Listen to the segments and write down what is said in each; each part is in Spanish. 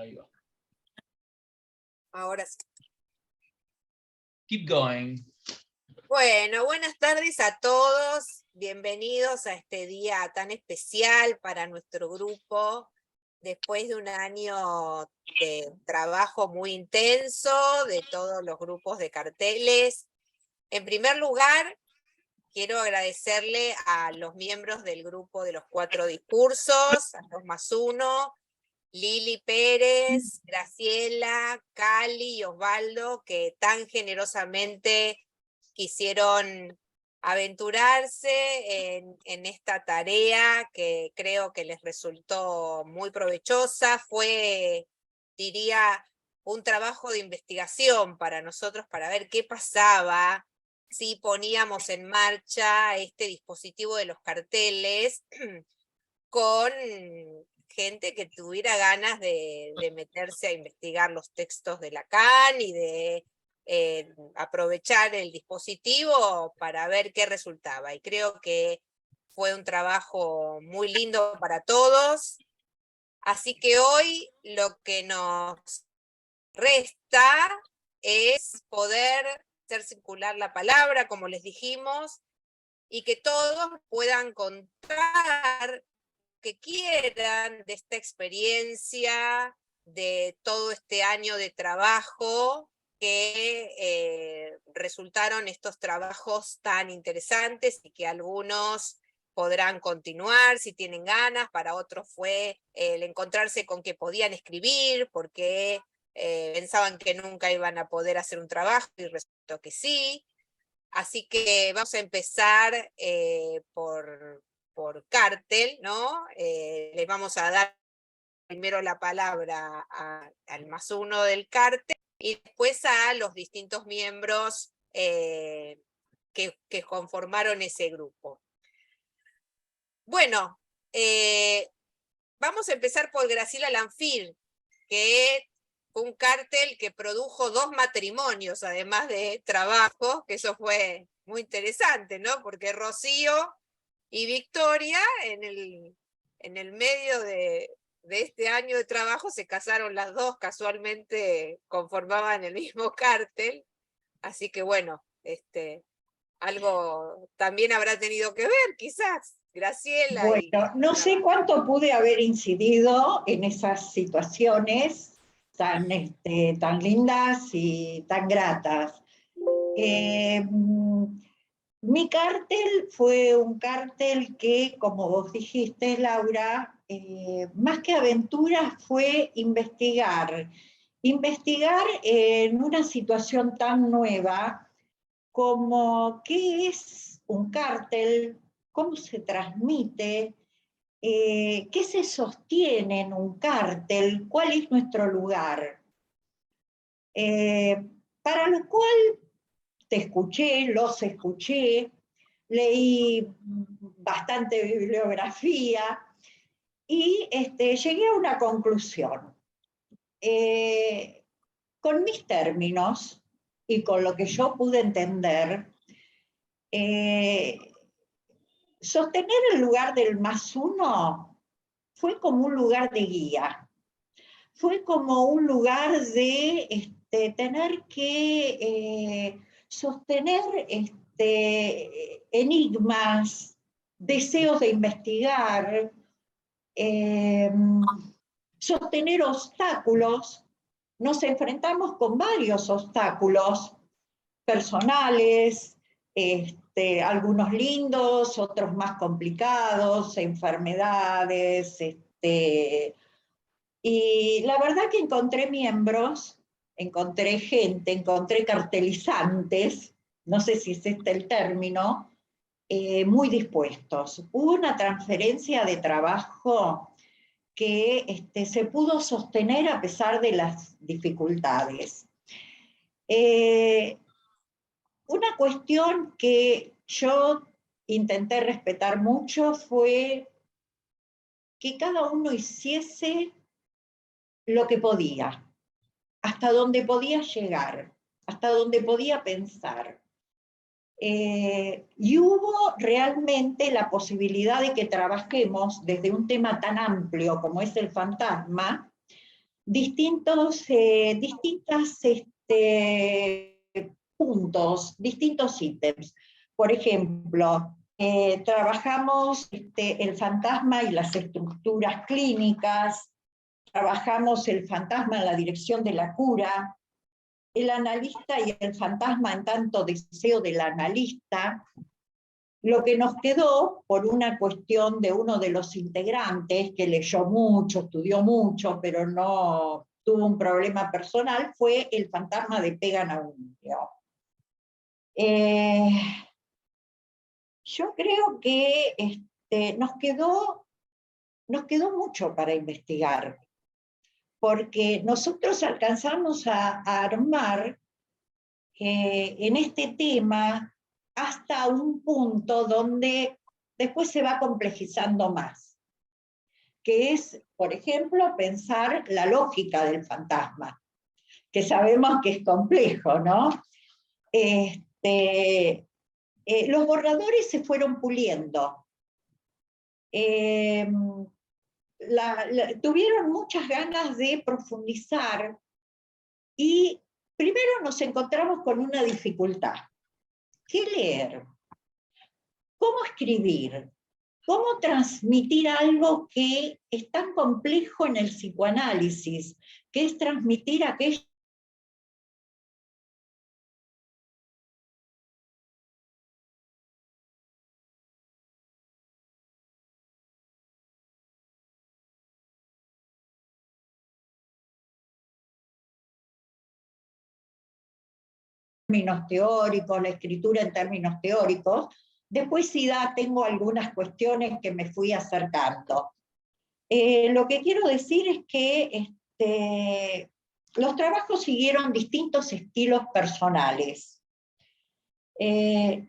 Ahí va. Ahora sí. Keep going. Bueno, buenas tardes a todos. Bienvenidos a este día tan especial para nuestro grupo. Después de un año de trabajo muy intenso de todos los grupos de carteles. En primer lugar, quiero agradecerle a los miembros del grupo de los 4 discursos, a 2+1, Lili Pérez, Graciela, Cali y Osvaldo, que tan generosamente quisieron aventurarse en esta tarea que creo que les resultó muy provechosa. Fue, diría, un trabajo de investigación para nosotros para ver qué pasaba si poníamos en marcha este dispositivo de los carteles con gente que tuviera ganas de meterse a investigar los textos de Lacan y de aprovechar el dispositivo para ver qué resultaba. Y creo que fue un trabajo muy lindo para todos. Así que hoy lo que nos resta es poder hacer circular la palabra, como les dijimos, y que todos puedan contar que quieran de esta experiencia, de todo este año de trabajo, que resultaron estos trabajos tan interesantes y que algunos podrán continuar si tienen ganas, para otros fue el encontrarse con que podían escribir porque pensaban que nunca iban a poder hacer un trabajo y resultó que sí. Así que vamos a empezar por Cartel, ¿no? Les vamos a dar primero la palabra al +1 del Cartel y después a los distintos miembros que conformaron ese grupo. Bueno, vamos a empezar por Graciela Lanfil, que fue un cartel que produjo 2 matrimonios, además de trabajo, que eso fue muy interesante, ¿no? Porque Rocío y Victoria, en el medio de este año de trabajo, se casaron las dos, casualmente conformaban el mismo cártel, así que bueno, algo también habrá tenido que ver, quizás, Graciela. Bueno, no sé cuánto pude haber incidido en esas situaciones tan lindas y tan gratas. Mi cártel fue un cártel que, como vos dijiste, Laura, más que aventuras fue investigar en una situación tan nueva como qué es un cártel, cómo se transmite, qué se sostiene en un cártel, cuál es nuestro lugar. Para lo cual los escuché, leí bastante bibliografía y llegué a una conclusión. Con mis términos y con lo que yo pude entender, sostener el lugar del +1 fue como un lugar de guía, fue como un lugar de tener que sostener enigmas, deseos de investigar, sostener obstáculos. Nos enfrentamos con varios obstáculos personales, algunos lindos, otros más complicados, enfermedades, y la verdad que encontré miembros, encontré gente, encontré cartelizantes, no sé si es este el término, muy dispuestos. Hubo una transferencia de trabajo que se pudo sostener a pesar de las dificultades. Una cuestión que yo intenté respetar mucho fue que cada uno hiciese lo que podía, hasta donde podía llegar, hasta donde podía pensar. Y hubo realmente la posibilidad de que trabajemos desde un tema tan amplio como es el fantasma, distintos puntos, distintos ítems. Por ejemplo, trabajamos el fantasma y las estructuras clínicas, trabajamos el fantasma en la dirección de la cura, el analista y el fantasma en tanto deseo del analista. Lo que nos quedó, por una cuestión de uno de los integrantes, que leyó mucho, estudió mucho, pero no tuvo un problema personal, fue el fantasma de Pega Naundio. Yo creo que nos quedó mucho para investigar, porque nosotros alcanzamos a armar en este tema hasta un punto donde después se va complejizando más, que es, por ejemplo, pensar la lógica del fantasma, que sabemos que es complejo, ¿no? Los borradores se fueron puliendo. Tuvieron muchas ganas de profundizar y primero nos encontramos con una dificultad. ¿Qué leer? ¿Cómo escribir? ¿Cómo transmitir algo que es tan complejo en el psicoanálisis, que es transmitir aquello términos teóricos, la escritura en términos teóricos? Después sí tengo algunas cuestiones que me fui acercando. Lo que quiero decir es que los trabajos siguieron distintos estilos personales. Quedó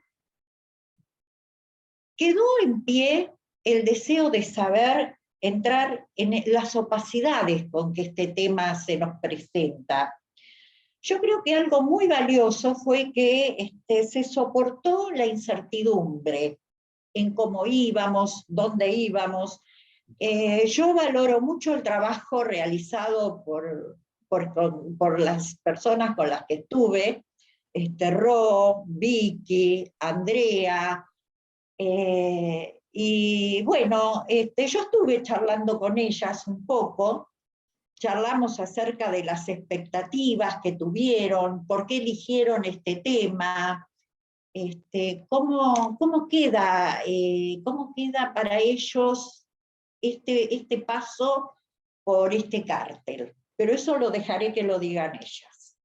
en pie el deseo de saber entrar en las opacidades con que este tema se nos presenta. Yo creo que algo muy valioso fue que se soportó la incertidumbre en cómo íbamos, dónde íbamos. Yo valoro mucho el trabajo realizado por las personas con las que estuve, Ro, Vicky, Andrea, y bueno, yo estuve charlando con ellas un poco, charlamos acerca de las expectativas que tuvieron, por qué eligieron este tema, cómo queda para ellos este paso por este cártel. Pero eso lo dejaré que lo digan ellas.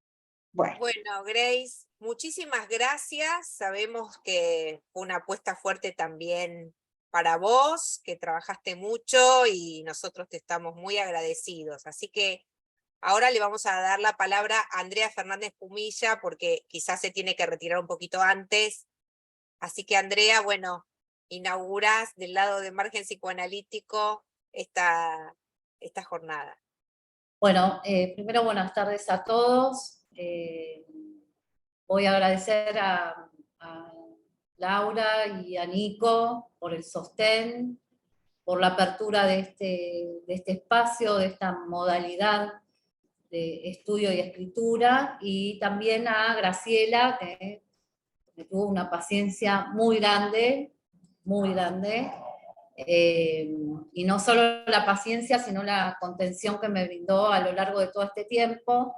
Bueno, Grace, muchísimas gracias. Sabemos que fue una apuesta fuerte también para vos, que trabajaste mucho y nosotros te estamos muy agradecidos. Así que ahora le vamos a dar la palabra a Andrea Fernández Pumilla, porque quizás se tiene que retirar un poquito antes. Así que Andrea, bueno, inaugurás del lado de Margen Psicoanalítico esta jornada. Bueno, primero buenas tardes a todos. Voy a agradecer a Laura y a Nico por el sostén, por la apertura de este espacio, de esta modalidad de estudio y escritura, y también a Graciela, que me tuvo una paciencia muy grande, y no solo la paciencia, sino la contención que me brindó a lo largo de todo este tiempo.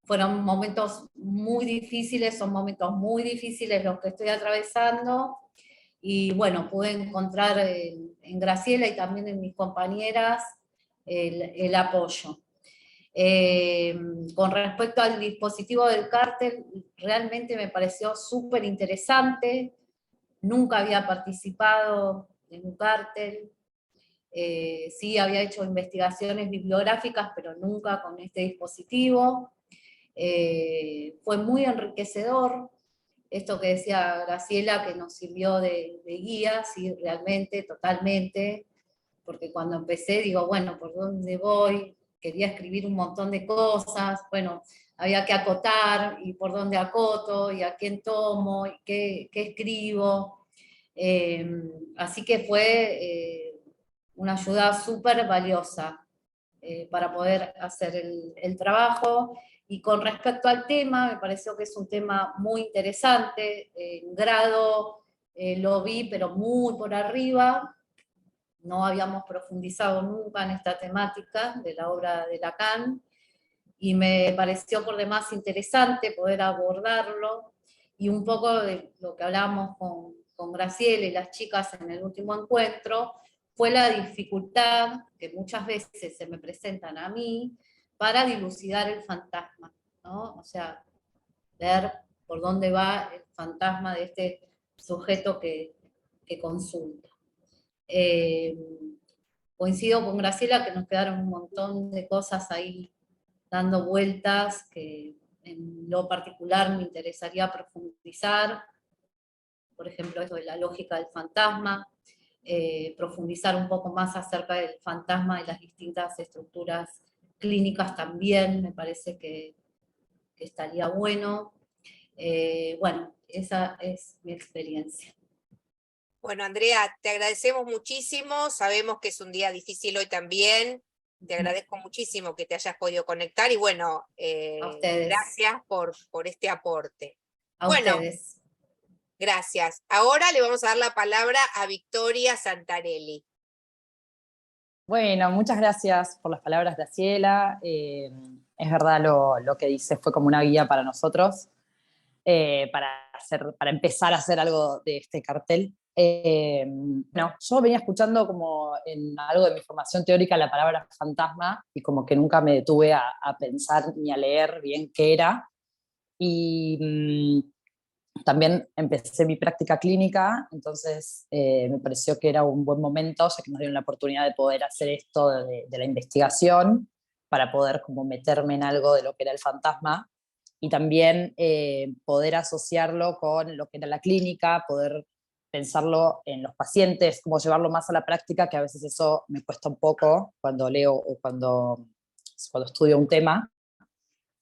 Fueron momentos muy difíciles, son momentos muy difíciles los que estoy atravesando, y bueno, pude encontrar en Graciela y también en mis compañeras el apoyo. Con respecto al dispositivo del cártel, realmente me pareció súper interesante. Nunca había participado en un cártel, sí había hecho investigaciones bibliográficas, pero nunca con este dispositivo. Fue muy enriquecedor, esto que decía Graciela, que nos sirvió de guía, sí, realmente, totalmente, porque cuando empecé digo, bueno, ¿por dónde voy? Quería escribir un montón de cosas, bueno, había que acotar, y por dónde acoto, y a quién tomo, y qué escribo. Así que fue una ayuda súper valiosa. para poder hacer el trabajo. Y con respecto al tema, me pareció que es un tema muy interesante. En grado lo vi, pero muy por arriba. No habíamos profundizado nunca en esta temática de la obra de Lacan, y me pareció por demás interesante poder abordarlo, y un poco de lo que hablábamos con Graciela y las chicas en el último encuentro, fue la dificultad que muchas veces se me presentan a mí para dilucidar el fantasma, ¿no? O sea, ver por dónde va el fantasma de este sujeto que consulta. Coincido con Graciela que nos quedaron un montón de cosas ahí dando vueltas que en lo particular me interesaría profundizar. Por ejemplo, esto de la lógica del fantasma, profundizar un poco más acerca del fantasma y las distintas estructuras clínicas también, me parece que estaría bueno. Bueno, esa es mi experiencia. Bueno, Andrea, te agradecemos muchísimo, sabemos que es un día difícil hoy también, te agradezco muchísimo que te hayas podido conectar y bueno, A ustedes. gracias por este aporte. A Bueno, ustedes. Gracias. Ahora le vamos a dar la palabra a Victoria Santarelli. Bueno, muchas gracias por las palabras, Graciela. Es verdad lo que dice, fue como una guía para nosotros, para empezar a hacer algo de este cartel. Bueno, yo venía escuchando como en algo de mi formación teórica la palabra fantasma y como que nunca me detuve a pensar ni a leer bien qué era. Y también empecé mi práctica clínica, entonces me pareció que era un buen momento, ya que nos dieron la oportunidad de poder hacer esto de la investigación, para poder como meterme en algo de lo que era el fantasma, y también poder asociarlo con lo que era la clínica, poder pensarlo en los pacientes, como llevarlo más a la práctica, que a veces eso me cuesta un poco cuando leo o cuando estudio un tema.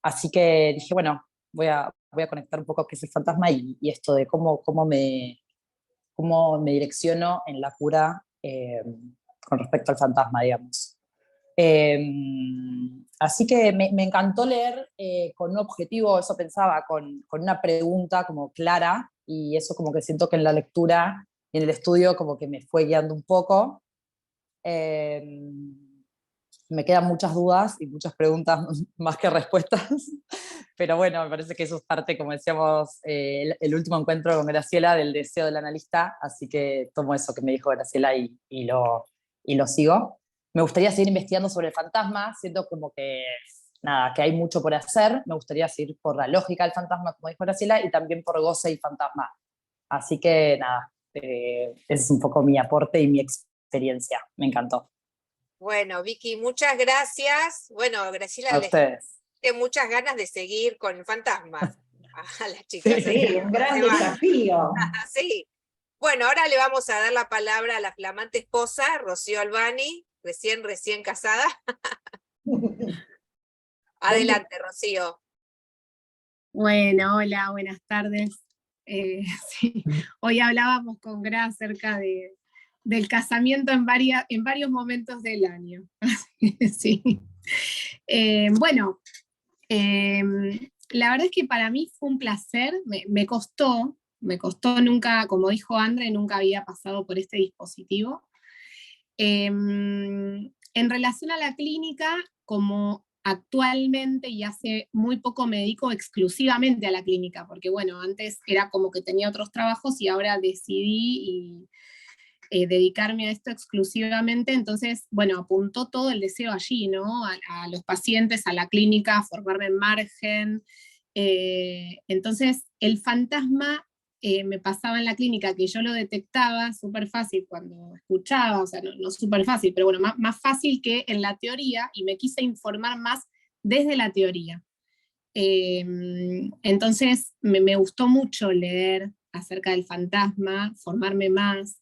Así que dije, bueno, voy a conectar un poco qué es el fantasma y esto de cómo me direcciono en la cura con respecto al fantasma, digamos. Así que me encantó leer con un objetivo, eso pensaba, con una pregunta como clara, y eso como que siento que en la lectura y en el estudio como que me fue guiando un poco. Me quedan muchas dudas y muchas preguntas más que respuestas, pero bueno, me parece que eso es parte, como decíamos, el último encuentro con Graciela, del deseo del analista, así que tomo eso que me dijo Graciela y lo sigo. Me gustaría seguir investigando sobre el fantasma, siento como que, nada, que hay mucho por hacer. Me gustaría seguir por la lógica del fantasma, como dijo Graciela, y también por goce y fantasma. Así que nada, ese es un poco mi aporte y mi experiencia. Me encantó. Bueno, Vicky, muchas gracias. Bueno, Graciela, A ustedes. tengo muchas ganas de seguir con el fantasma a las chicas. Sí, un gran desafío. Sí. Bueno, ahora le vamos a dar la palabra a la flamante esposa, Rocío Albani, recién casada. Adelante, Rocío. Bueno, hola, buenas tardes. Sí, hoy hablábamos con Gra acerca del casamiento en varios momentos del año. Sí. Bueno, la verdad es que para mí fue un placer, me costó nunca, como dijo Andre, nunca había pasado por este dispositivo. En relación a la clínica, como actualmente y hace muy poco me dedico exclusivamente a la clínica, porque bueno, antes era como que tenía otros trabajos y ahora decidí dedicarme a esto exclusivamente, entonces, bueno, apuntó todo el deseo allí, ¿no? A los pacientes, a la clínica, a formarme en margen. Entonces, el fantasma me pasaba en la clínica, que yo lo detectaba súper fácil cuando escuchaba, o sea, no súper fácil, pero bueno, más fácil que en la teoría, y me quise informar más desde la teoría. Entonces, me gustó mucho leer acerca del fantasma, formarme más.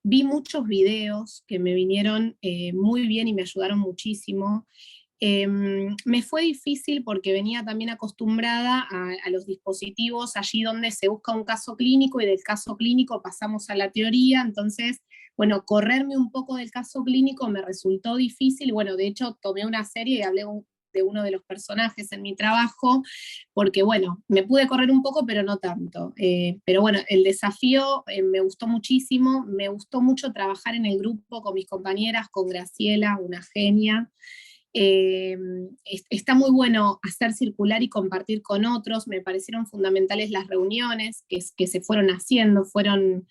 Vi muchos videos que me vinieron muy bien y me ayudaron muchísimo. Me fue difícil porque venía también acostumbrada a los dispositivos allí donde se busca un caso clínico y del caso clínico pasamos a la teoría, entonces bueno, correrme un poco del caso clínico me resultó difícil. Bueno, de hecho tomé una serie y hablé de uno de los personajes en mi trabajo, porque bueno, me pude correr un poco, pero no tanto. Pero bueno, el desafío me gustó muchísimo, me gustó mucho trabajar en el grupo con mis compañeras, con Graciela, una genia. Está muy bueno hacer circular y compartir con otros, me parecieron fundamentales las reuniones que se fueron haciendo, fueron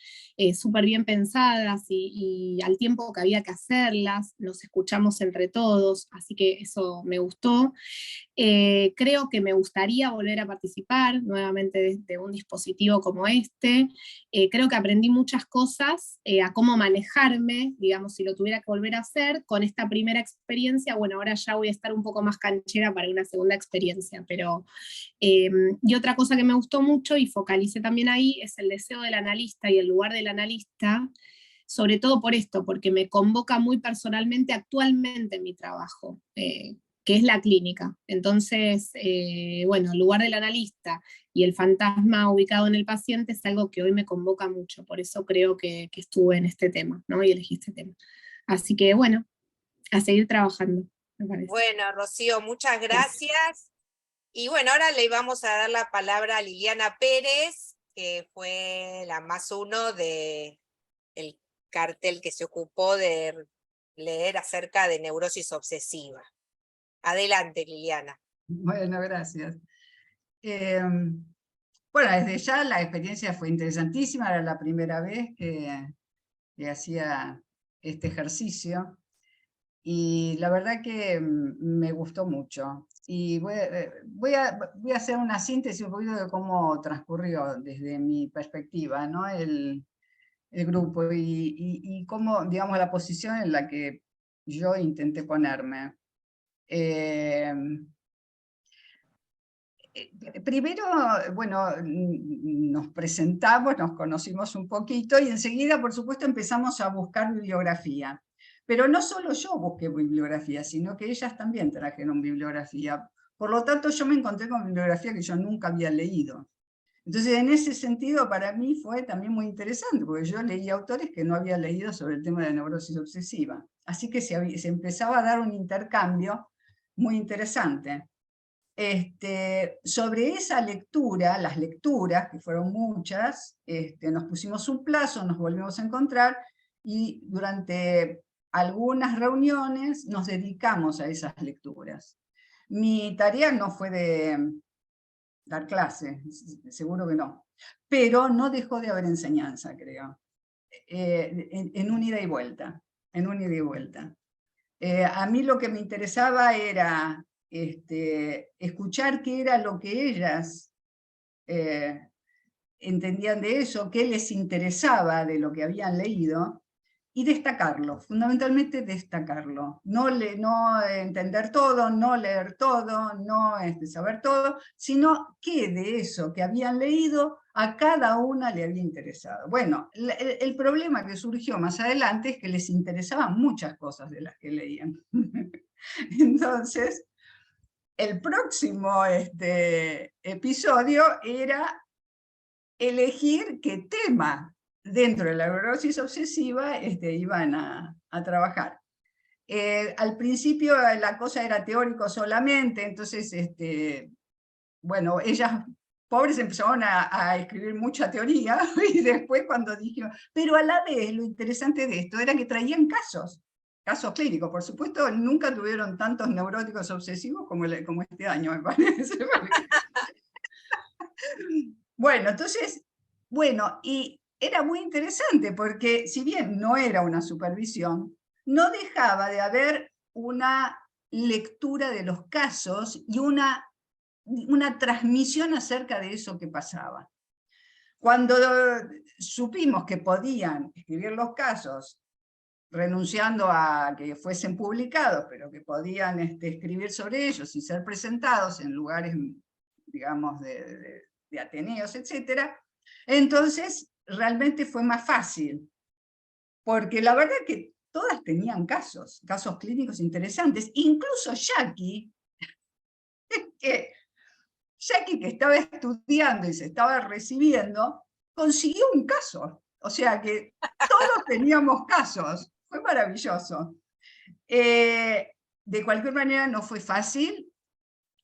súper bien pensadas y al tiempo que había que hacerlas, nos escuchamos entre todos, así que eso me gustó. Creo que me gustaría volver a participar nuevamente de un dispositivo como este. Creo que aprendí muchas cosas a cómo manejarme, digamos, si lo tuviera que volver a hacer. Con esta primera experiencia, bueno, ahora ya voy a estar un poco más canchera para una segunda experiencia, pero y otra cosa que me gustó mucho y focalicé también ahí es el deseo del analista y el lugar del analista, sobre todo por esto, porque me convoca muy personalmente actualmente en mi trabajo, que es la clínica. Entonces, bueno, el lugar del analista y el fantasma ubicado en el paciente es algo que hoy me convoca mucho, por eso creo que estuve en este tema, ¿no? Y elegí este tema. Así que bueno, a seguir trabajando, me parece. Bueno, Rocío, muchas gracias. Y bueno, ahora le vamos a dar la palabra a Liliana Pérez, que fue la +1 del cartel que se ocupó de leer acerca de neurosis obsesiva. Adelante, Liliana. Bueno, gracias. Bueno, desde ya la experiencia fue interesantísima, era la primera vez que hacía este ejercicio, y la verdad que me gustó mucho. Y voy a hacer una síntesis un poquito de cómo transcurrió desde mi perspectiva, ¿no? el grupo y cómo, digamos, la posición en la que yo intenté ponerme. Primero, bueno, nos presentamos, nos conocimos un poquito y enseguida, por supuesto, empezamos a buscar bibliografía. Pero no solo yo busqué bibliografía, sino que ellas también trajeron bibliografía. Por lo tanto, yo me encontré con bibliografía que yo nunca había leído. Entonces, en ese sentido, para mí fue también muy interesante, porque yo leí autores que no había leído sobre el tema de neurosis obsesiva. Así que se empezaba a dar un intercambio muy interesante. Sobre esa lectura, las lecturas, que fueron muchas, nos pusimos un plazo, nos volvimos a encontrar, y durante algunas reuniones nos dedicamos a esas lecturas. Mi tarea no fue de dar clase, seguro que no, pero no dejó de haber enseñanza, creo, en un ida y vuelta, en un ida y vuelta. A mí lo que me interesaba era escuchar qué era lo que ellas entendían de eso, qué les interesaba de lo que habían leído, y destacarlo, fundamentalmente destacarlo. No entender todo, no leer todo, no saber todo, sino qué de eso que habían leído a cada una le había interesado. Bueno, el problema que surgió más adelante es que les interesaban muchas cosas de las que leían. Entonces, el próximo episodio era elegir qué tema dentro de la neurosis obsesiva iban a trabajar. Al principio la cosa era teórico solamente, entonces, bueno, ellas pobres empezaron a escribir mucha teoría, y después cuando dijeron, pero a la vez lo interesante de esto era que traían casos clínicos. Por supuesto, nunca tuvieron tantos neuróticos obsesivos como este año, me parece. Bueno, entonces, bueno, y era muy interesante porque si bien no era una supervisión, no dejaba de haber una lectura de los casos y una transmisión acerca de eso que pasaba. Cuando supimos que podían escribir los casos renunciando a que fuesen publicados, pero que podían escribir sobre ellos y ser presentados en lugares, digamos, de ateneos, etc., entonces realmente fue más fácil, porque la verdad que todas tenían casos clínicos interesantes, incluso Jackie, que estaba estudiando y se estaba recibiendo, consiguió un caso O sea que todos teníamos casos, fue maravilloso. De cualquier manera no fue fácil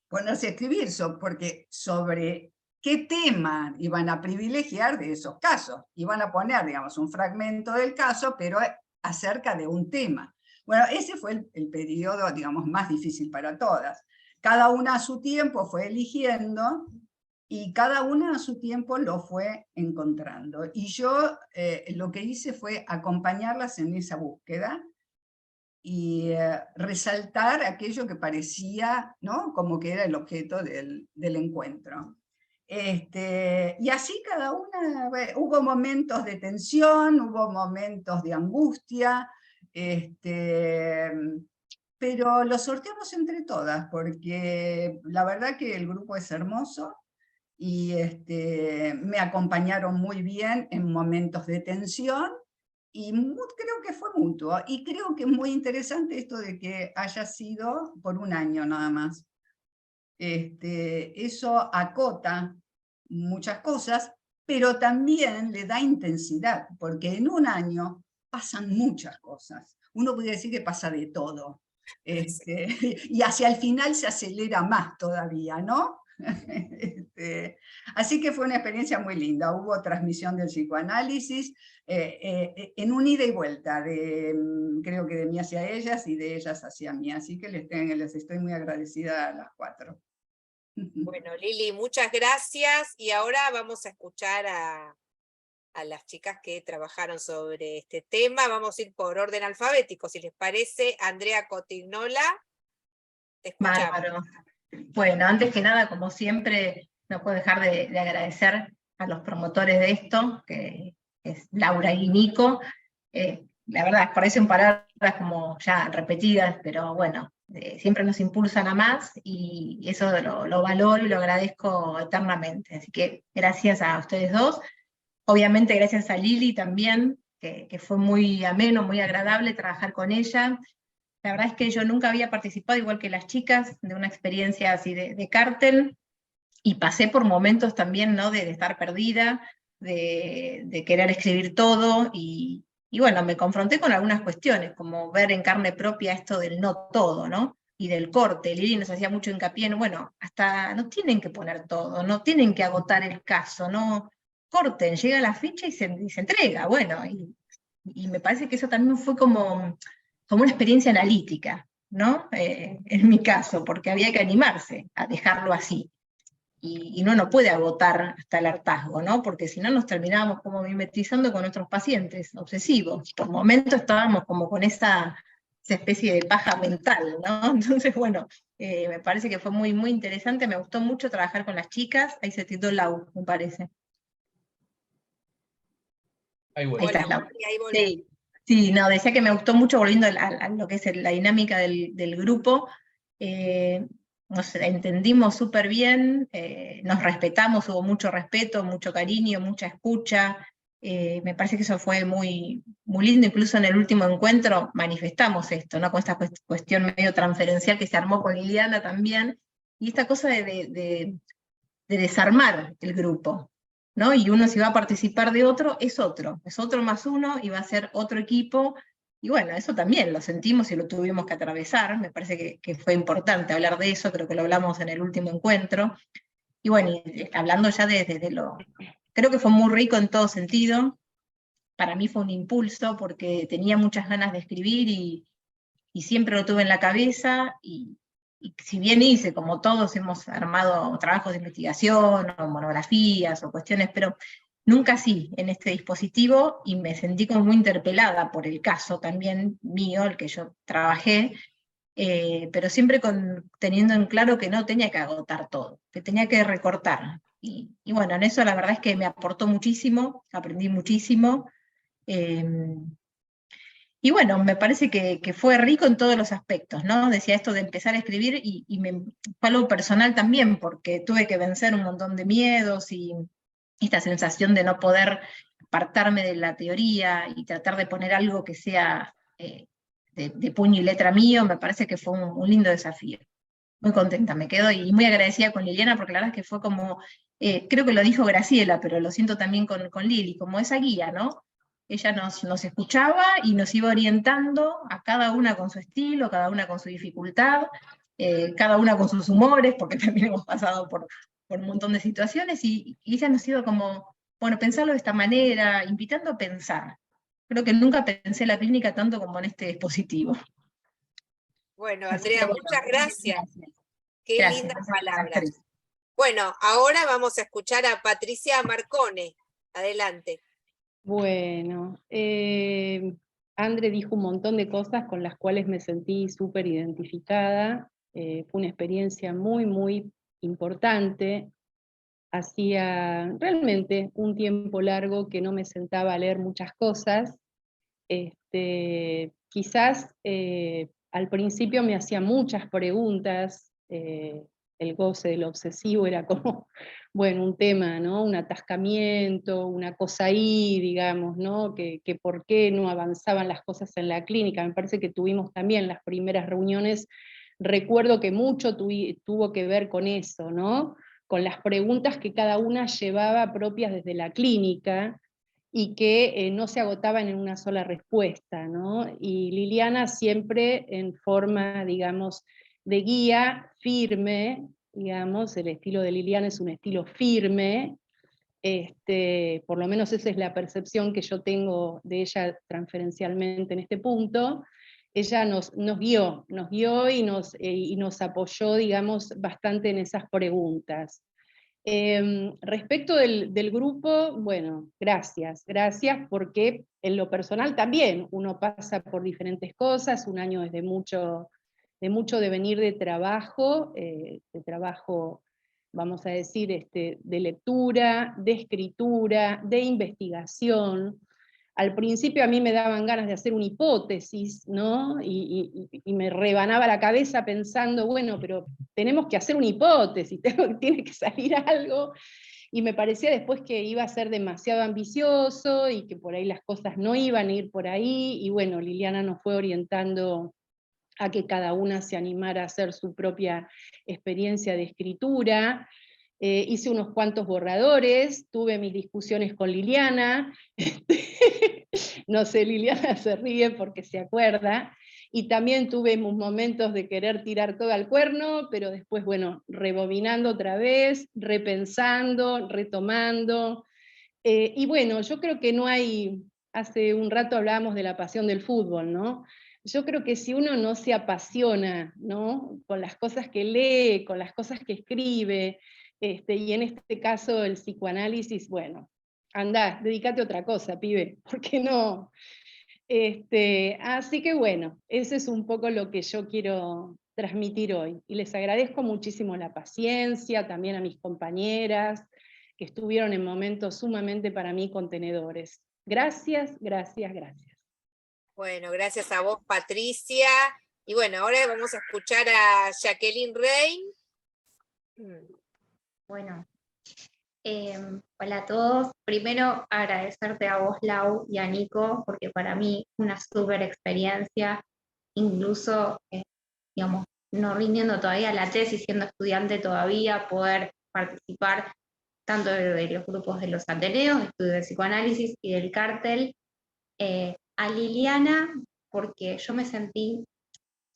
ponerse a escribir, porque sobre qué tema iban a privilegiar de esos casos. Iban a poner, digamos, un fragmento del caso, pero acerca de un tema. Bueno, ese fue el periodo, digamos, más difícil para todas. Cada una a su tiempo fue eligiendo, y cada una a su tiempo lo fue encontrando. Y yo lo que hice fue acompañarlas en esa búsqueda, y resaltar aquello que parecía, ¿no?, como que era el objeto del encuentro. Y así cada una, hubo momentos de tensión, hubo momentos de angustia, pero lo sorteamos entre todas, porque la verdad que el grupo es hermoso, y me acompañaron muy bien en momentos de tensión, y creo que fue mutuo, y creo que es muy interesante esto de que haya sido por un año nada más. Eso acota muchas cosas, pero también le da intensidad, porque en un año pasan muchas cosas. Uno podría decir que pasa de todo. Y hacia el final se acelera más todavía, ¿no? Así que fue una experiencia muy linda. Hubo transmisión del psicoanálisis en un ida y vuelta, creo que de mí hacia ellas y de ellas hacia mí. Así que les estoy muy agradecida a las 4. Bueno, Lili, muchas gracias. Y ahora vamos a escuchar a las chicas que trabajaron sobre este tema. Vamos a ir por orden alfabético, si les parece. Andrea Cotignola, te escuchamos. Bárbaro. Bueno, antes que nada, como siempre, no puedo dejar de agradecer a los promotores de esto, que es Laura y Nico. La verdad, parecen palabras como ya repetidas, pero bueno, siempre nos impulsan a más, y eso lo valoro y lo agradezco eternamente. Así que gracias a ustedes dos. Obviamente gracias a Lili también, que fue muy ameno, muy agradable trabajar con ella. La verdad es que yo nunca había participado, igual que las chicas, de una experiencia así de cártel, y pasé por momentos también, ¿no?, de estar perdida, de querer escribir todo, y bueno, me confronté con algunas cuestiones, como ver en carne propia esto del no todo, ¿no?, y del corte. Lili nos hacía mucho hincapié en, bueno, hasta no tienen que poner todo, no tienen que agotar el caso, no corten, llega la ficha y se entrega, bueno, y me parece que eso también fue como una experiencia analítica, ¿no? En mi caso, porque había que animarse a dejarlo así. Y uno no puede agotar hasta el hartazgo, ¿no? Porque si no nos terminábamos como mimetizando con otros pacientes obsesivos. Por momentos estábamos como con esa especie de paja mental, ¿no? Entonces, bueno, me parece que fue muy, muy interesante, me gustó mucho trabajar con las chicas. Ahí se tituló Lau, me parece. Ahí Ahí está, Lau. Ahí volví. Sí, no, decía que me gustó mucho, volviendo a lo que es la dinámica del grupo. No sé, entendimos súper bien, nos respetamos, hubo mucho respeto, mucho cariño, mucha escucha. Me parece que eso fue muy, muy lindo. Incluso en el último encuentro manifestamos esto, ¿no?, con esta cuestión medio transferencial que se armó con Liliana también, y esta cosa de desarmar el grupo, ¿no? Y uno, si va a participar de otro, es otro más uno, y va a ser otro equipo. Y bueno, eso también lo sentimos y lo tuvimos que atravesar. Me parece que fue importante hablar de eso, creo que lo hablamos en el último encuentro. Y bueno, y hablando ya desde creo que fue muy rico en todo sentido. Para mí fue un impulso, porque tenía muchas ganas de escribir, y siempre lo tuve en la cabeza, y si bien hice, como todos hemos armado trabajos de investigación, o monografías, o cuestiones, pero nunca así, en este dispositivo, y me sentí como muy interpelada por el caso también mío, el que yo trabajé, pero siempre teniendo en claro que no tenía que agotar todo, que tenía que recortar. Y bueno, en eso la verdad es que me aportó muchísimo, aprendí muchísimo, y bueno, me parece que fue rico en todos los aspectos, ¿no? Decía esto de empezar a escribir, y fue algo personal también, porque tuve que vencer un montón de miedos, y esta sensación de no poder apartarme de la teoría y tratar de poner algo que sea de puño y letra mío. Me parece que fue un lindo desafío. Muy contenta me quedo, y muy agradecida con Liliana, porque la verdad es que fue como, creo que lo dijo Graciela, pero lo siento también con Lili, como esa guía, ¿no? ella nos escuchaba y nos iba orientando a cada una con su estilo, cada una con su dificultad, cada una con sus humores, porque también hemos pasado por un montón de situaciones, y ella nos iba como, bueno, pensarlo de esta manera, invitando a pensar. Creo que nunca pensé la clínica tanto como en este dispositivo. Bueno, Así que, Andrea, bueno, muchas gracias. Qué Gracias, lindas gracias por la palabras. entrevista. Bueno, ahora vamos a escuchar a Patricia Marcone. Adelante. Bueno, Andre dijo un montón de cosas con las cuales me sentí súper identificada. Fue una experiencia muy, muy importante. Hacía realmente un tiempo largo que no me sentaba a leer muchas cosas. Quizás al principio me hacía muchas preguntas, el goce del obsesivo era como, bueno, un tema, ¿no? Un atascamiento, una cosa ahí, digamos, ¿no? Que por qué no avanzaban las cosas en la clínica. Me parece que tuvimos también las primeras reuniones, recuerdo que mucho tuvo que ver con eso, ¿no? Con las preguntas que cada una llevaba propias desde la clínica, y que no se agotaban en una sola respuesta, ¿no? Y Liliana siempre en forma, digamos, de guía firme, digamos, el estilo de Liliana es un estilo firme, por lo menos esa es la percepción que yo tengo de ella transferencialmente en este punto. Ella nos guió y nos apoyó, digamos, bastante en esas preguntas. Respecto del grupo, bueno, gracias porque en lo personal también uno pasa por diferentes cosas, un año es de mucho devenir de trabajo, vamos a decir, de lectura, de escritura, de investigación. Al principio a mí me daban ganas de hacer una hipótesis, ¿no? Y me rebanaba la cabeza pensando, bueno, pero tenemos que hacer una hipótesis, tiene que salir algo, y me parecía después que iba a ser demasiado ambicioso, y que por ahí las cosas no iban a ir por ahí, y bueno, Liliana nos fue orientando a que cada una se animara a hacer su propia experiencia de escritura. Hice unos cuantos borradores, tuve mis discusiones con Liliana, no sé, Liliana se ríe porque se acuerda, y también tuve momentos de querer tirar todo al cuerno, pero después, bueno, rebobinando otra vez, repensando, retomando, y bueno, yo creo que no hay, hace un rato hablábamos de la pasión del fútbol, ¿no? Yo creo que si uno no se apasiona, ¿no? Con las cosas que lee, con las cosas que escribe, y en este caso el psicoanálisis, bueno, andá, dedícate a otra cosa, pibe, porque no. Así que bueno, eso es un poco lo que yo quiero transmitir hoy. Y les agradezco muchísimo la paciencia, también a mis compañeras, que estuvieron en momentos sumamente para mí contenedores. Gracias, gracias, gracias. Bueno, gracias a vos, Patricia. Y bueno, ahora vamos a escuchar a Jacqueline Rein. Bueno, hola a todos. Primero agradecerte a vos, Lau, y a Nico, porque para mí una súper experiencia, incluso, digamos, no rindiendo todavía la tesis, siendo estudiante todavía, poder participar tanto de los grupos de los Ateneos, de estudio de psicoanálisis y del cártel. A Liliana, porque yo me sentí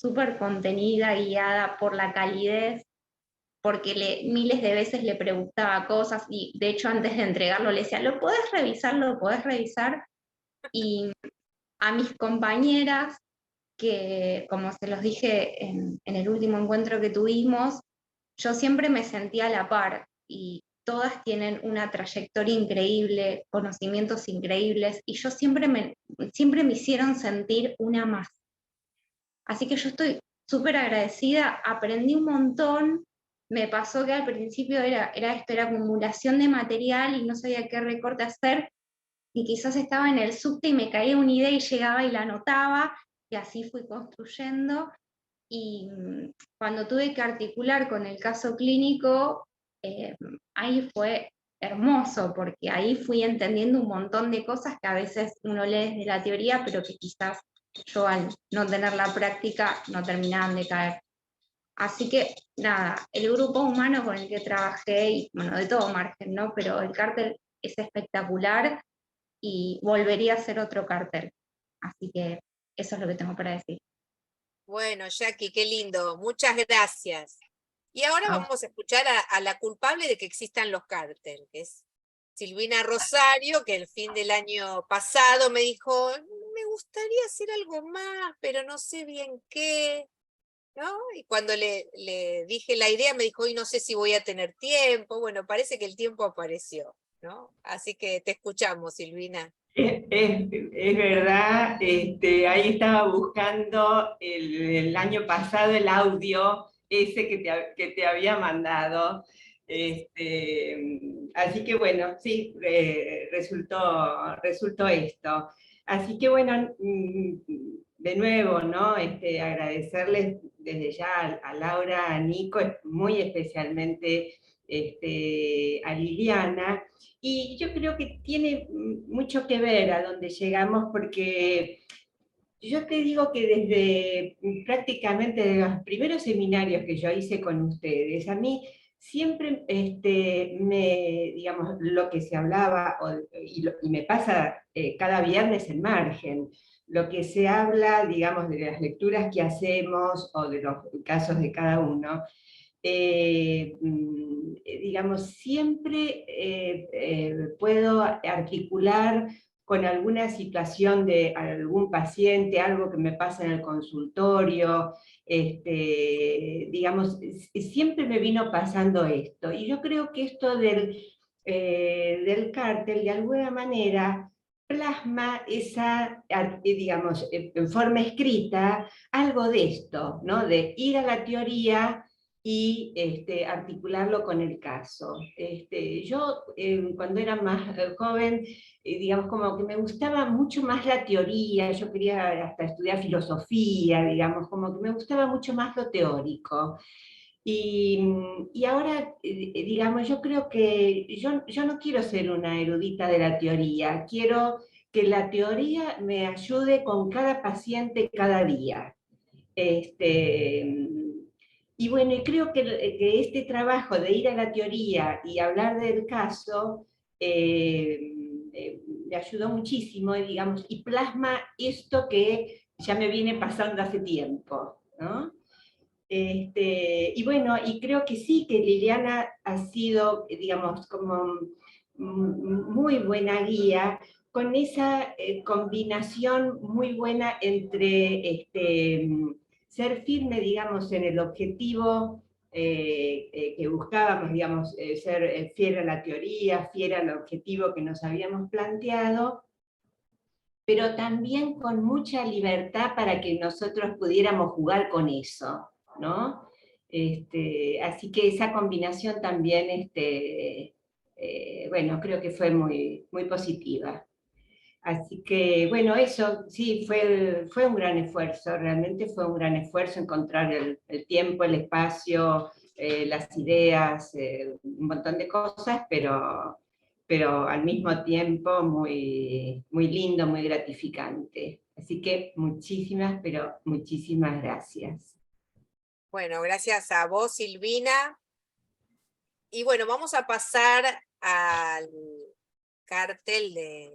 súper contenida, guiada por la calidez, porque miles de veces le preguntaba cosas, y de hecho antes de entregarlo le decía, ¿lo podés revisar? ¿Lo podés revisar? Y a mis compañeras, que como se los dije en el último encuentro que tuvimos, yo siempre me sentía a la par, y todas tienen una trayectoria increíble, conocimientos increíbles, y yo siempre me hicieron sentir una más. Así que yo estoy súper agradecida, aprendí un montón. Me pasó que al principio era acumulación de material y no sabía qué recorte hacer, y quizás estaba en el subte y me caía una idea y llegaba y la anotaba, y así fui construyendo. Y cuando tuve que articular con el caso clínico, ahí fue hermoso, porque ahí fui entendiendo un montón de cosas que a veces uno lee desde la teoría, pero que quizás yo al no tener la práctica no terminaban de caer. Así que nada, el grupo humano con el que trabajé, y bueno, de todo margen, ¿no? Pero el cártel es espectacular, y volvería a hacer otro cartel. Así que eso es lo que tengo para decir. Bueno, Jackie, qué lindo. Muchas gracias. Y ahora Ah. vamos a escuchar a la culpable de que existan los cárteles, que es Silvina Rosario, que el fin del año pasado me dijo, me gustaría hacer algo más, pero no sé bien qué, ¿no? Y cuando le dije la idea, me dijo, hoy no sé si voy a tener tiempo. Bueno, parece que el tiempo apareció, ¿no? Así que te escuchamos, Silvina. Es verdad, ahí estaba buscando el año pasado el audio ese que te había mandado. Así que bueno, sí, resultó esto. Así que bueno, de nuevo, ¿no? Agradecerles desde ya a Laura, a Nico, muy especialmente a Liliana. Y yo creo que tiene mucho que ver a dónde llegamos, porque yo te digo que desde prácticamente los primeros seminarios que yo hice con ustedes, a mí siempre digamos, lo que se hablaba, y me pasa cada viernes en Margen, lo que se habla, digamos, de las lecturas que hacemos o de los casos de cada uno, digamos, siempre puedo articular con alguna situación de algún paciente, algo que me pasa en el consultorio, digamos, siempre me vino pasando esto. Y yo creo que esto del cártel, de alguna manera, plasma esa, digamos, en forma escrita, algo de esto, ¿no? De ir a la teoría y articularlo con el caso. Yo, cuando era más joven, digamos, como que me gustaba mucho más la teoría, yo quería hasta estudiar filosofía, digamos, como que me gustaba mucho más lo teórico. Y ahora, digamos, yo creo que yo no quiero ser una erudita de la teoría, quiero que la teoría me ayude con cada paciente cada día. Y bueno, y creo que este trabajo de ir a la teoría y hablar del caso me ayudó muchísimo, digamos, y plasma esto que ya me viene pasando hace tiempo, ¿no? Y bueno, y creo que sí, que Liliana ha sido, digamos, como muy buena guía, con esa combinación muy buena entre ser firme, digamos, en el objetivo que buscábamos, digamos, ser fiel a la teoría, fiel al objetivo que nos habíamos planteado, pero también con mucha libertad para que nosotros pudiéramos jugar con eso, ¿no? Así que esa combinación también, bueno, creo que fue muy, muy positiva. Así que, bueno, eso sí, fue un gran esfuerzo, realmente fue un gran esfuerzo encontrar el tiempo, el espacio, las ideas, un montón de cosas, pero al mismo tiempo muy, muy lindo, muy gratificante. Así que muchísimas, pero muchísimas gracias. Bueno, gracias a vos, Silvina. Y bueno, vamos a pasar al cartel de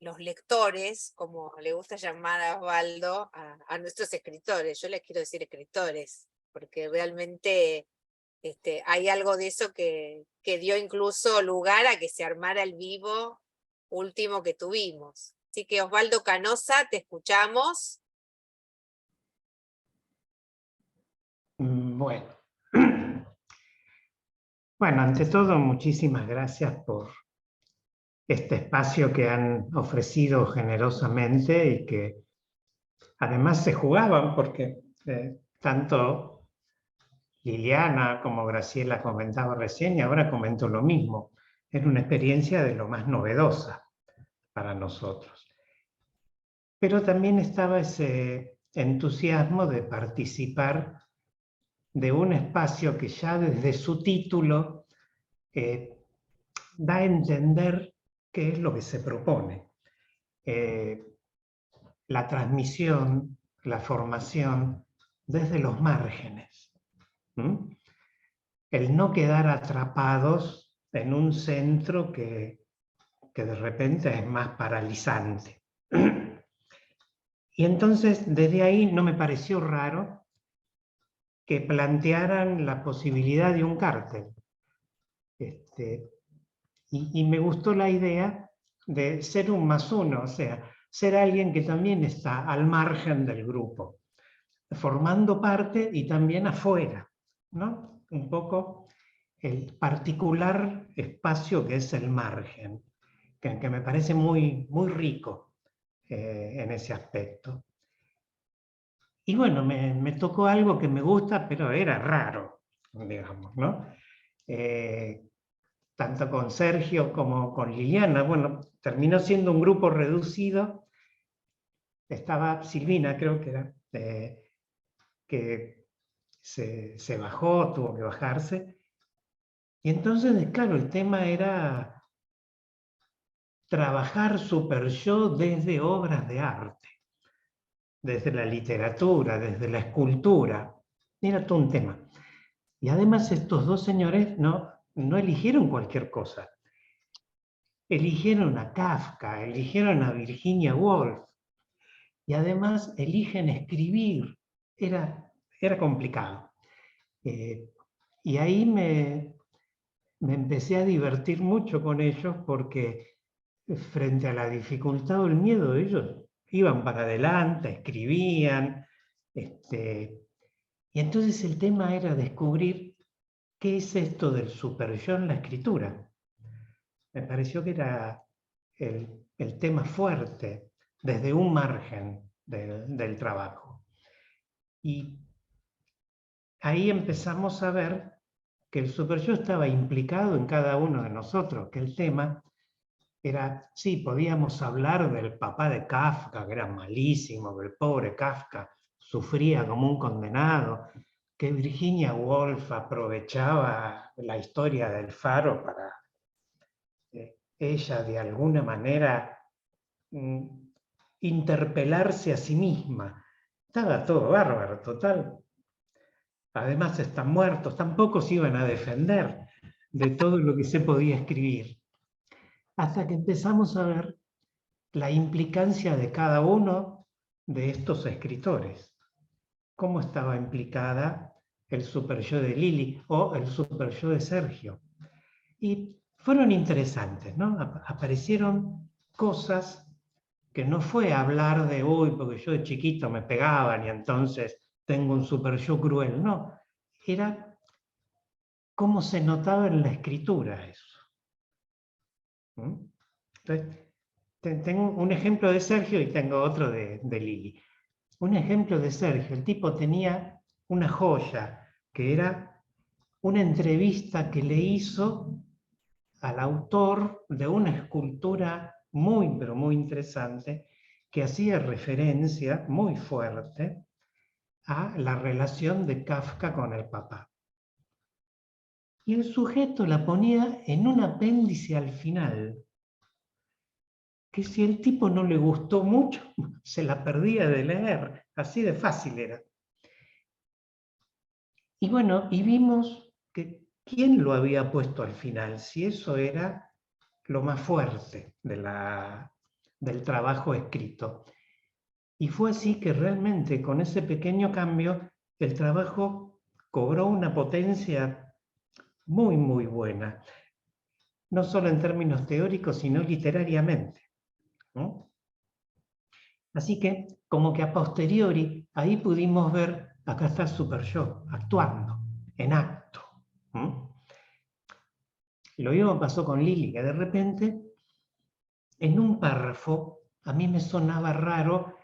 los lectores, como le gusta llamar a Osvaldo, a nuestros escritores. Yo les quiero decir escritores, porque realmente hay algo de eso que dio incluso lugar a que se armara el vivo último que tuvimos. Así que Osvaldo Canosa, te escuchamos. Bueno. Bueno, ante todo, muchísimas gracias por este espacio que han ofrecido generosamente y que además se jugaban porque tanto Liliana como Graciela comentaba recién y ahora comento lo mismo. Es una experiencia de lo más novedosa para nosotros. Pero también estaba ese entusiasmo de participar de un espacio que ya desde su título da a entender qué es lo que se propone. La transmisión, la formación desde los márgenes. El no quedar atrapados en un centro que que de repente es más paralizante. Y entonces, desde ahí no me pareció raro que plantearan la posibilidad de un cártel. Y me gustó la idea de ser un más uno, o sea, ser alguien que también está al margen del grupo, formando parte y también afuera, ¿no? Un poco el particular espacio que es el margen, que me parece muy, muy rico en ese aspecto. Y bueno, me tocó algo que me gusta, pero era raro, digamos, ¿no? Tanto con Sergio como con Liliana, bueno, terminó siendo un grupo reducido. Estaba Silvina, creo que era, que se bajó, tuvo que bajarse. Y entonces, claro, el tema era trabajar Super Yo desde obras de arte, desde la literatura, desde la escultura. Era todo un tema. Y además estos dos señores no eligieron cualquier cosa. Eligieron a Kafka, eligieron a Virginia Woolf, y además eligen escribir. Era complicado. Y ahí me empecé a divertir mucho con ellos, porque frente a la dificultad o el miedo, ellos iban para adelante, escribían. Y entonces el tema era descubrir qué es esto del super yo en la escritura. Me pareció que era el tema fuerte desde un margen del trabajo. Y ahí empezamos a ver que el super yo estaba implicado en cada uno de nosotros, que el tema era, sí, podíamos hablar del papá de Kafka, que era malísimo, que el pobre Kafka sufría como un condenado, que Virginia Woolf aprovechaba la historia del Faro para ella de alguna manera interpelarse a sí misma. Estaba todo bárbaro, total. Además están muertos, tampoco se iban a defender de todo lo que se podía escribir. Hasta que empezamos a ver la implicancia de cada uno de estos escritores. Cómo estaba implicada el super yo de Lili o el super yo de Sergio. Y fueron interesantes, ¿no? Aparecieron cosas que no fue hablar de, uy, porque yo de chiquito me pegaban y entonces tengo un super yo cruel. No, era cómo se notaba en la escritura eso. Entonces, tengo un ejemplo de Sergio y tengo otro de Lili. Un ejemplo de Sergio, el tipo tenía una joya, que era una entrevista que le hizo al autor de una escultura muy, pero muy interesante, que hacía referencia muy fuerte a la relación de Kafka con el papá. Y el sujeto la ponía en un apéndice al final, que si el tipo no le gustó mucho, se la perdía de leer, así de fácil era. Y bueno, y vimos que quién lo había puesto al final, si eso era lo más fuerte del trabajo escrito. Y fue así que realmente con ese pequeño cambio el trabajo cobró una potencia muy, muy buena. No solo en términos teóricos, sino literariamente, ¿no? Así que, como que a posteriori, ahí pudimos ver, acá está el super yo, actuando, en acto. Lo mismo pasó con Lili, que de repente, en un párrafo, a mí me sonaba raro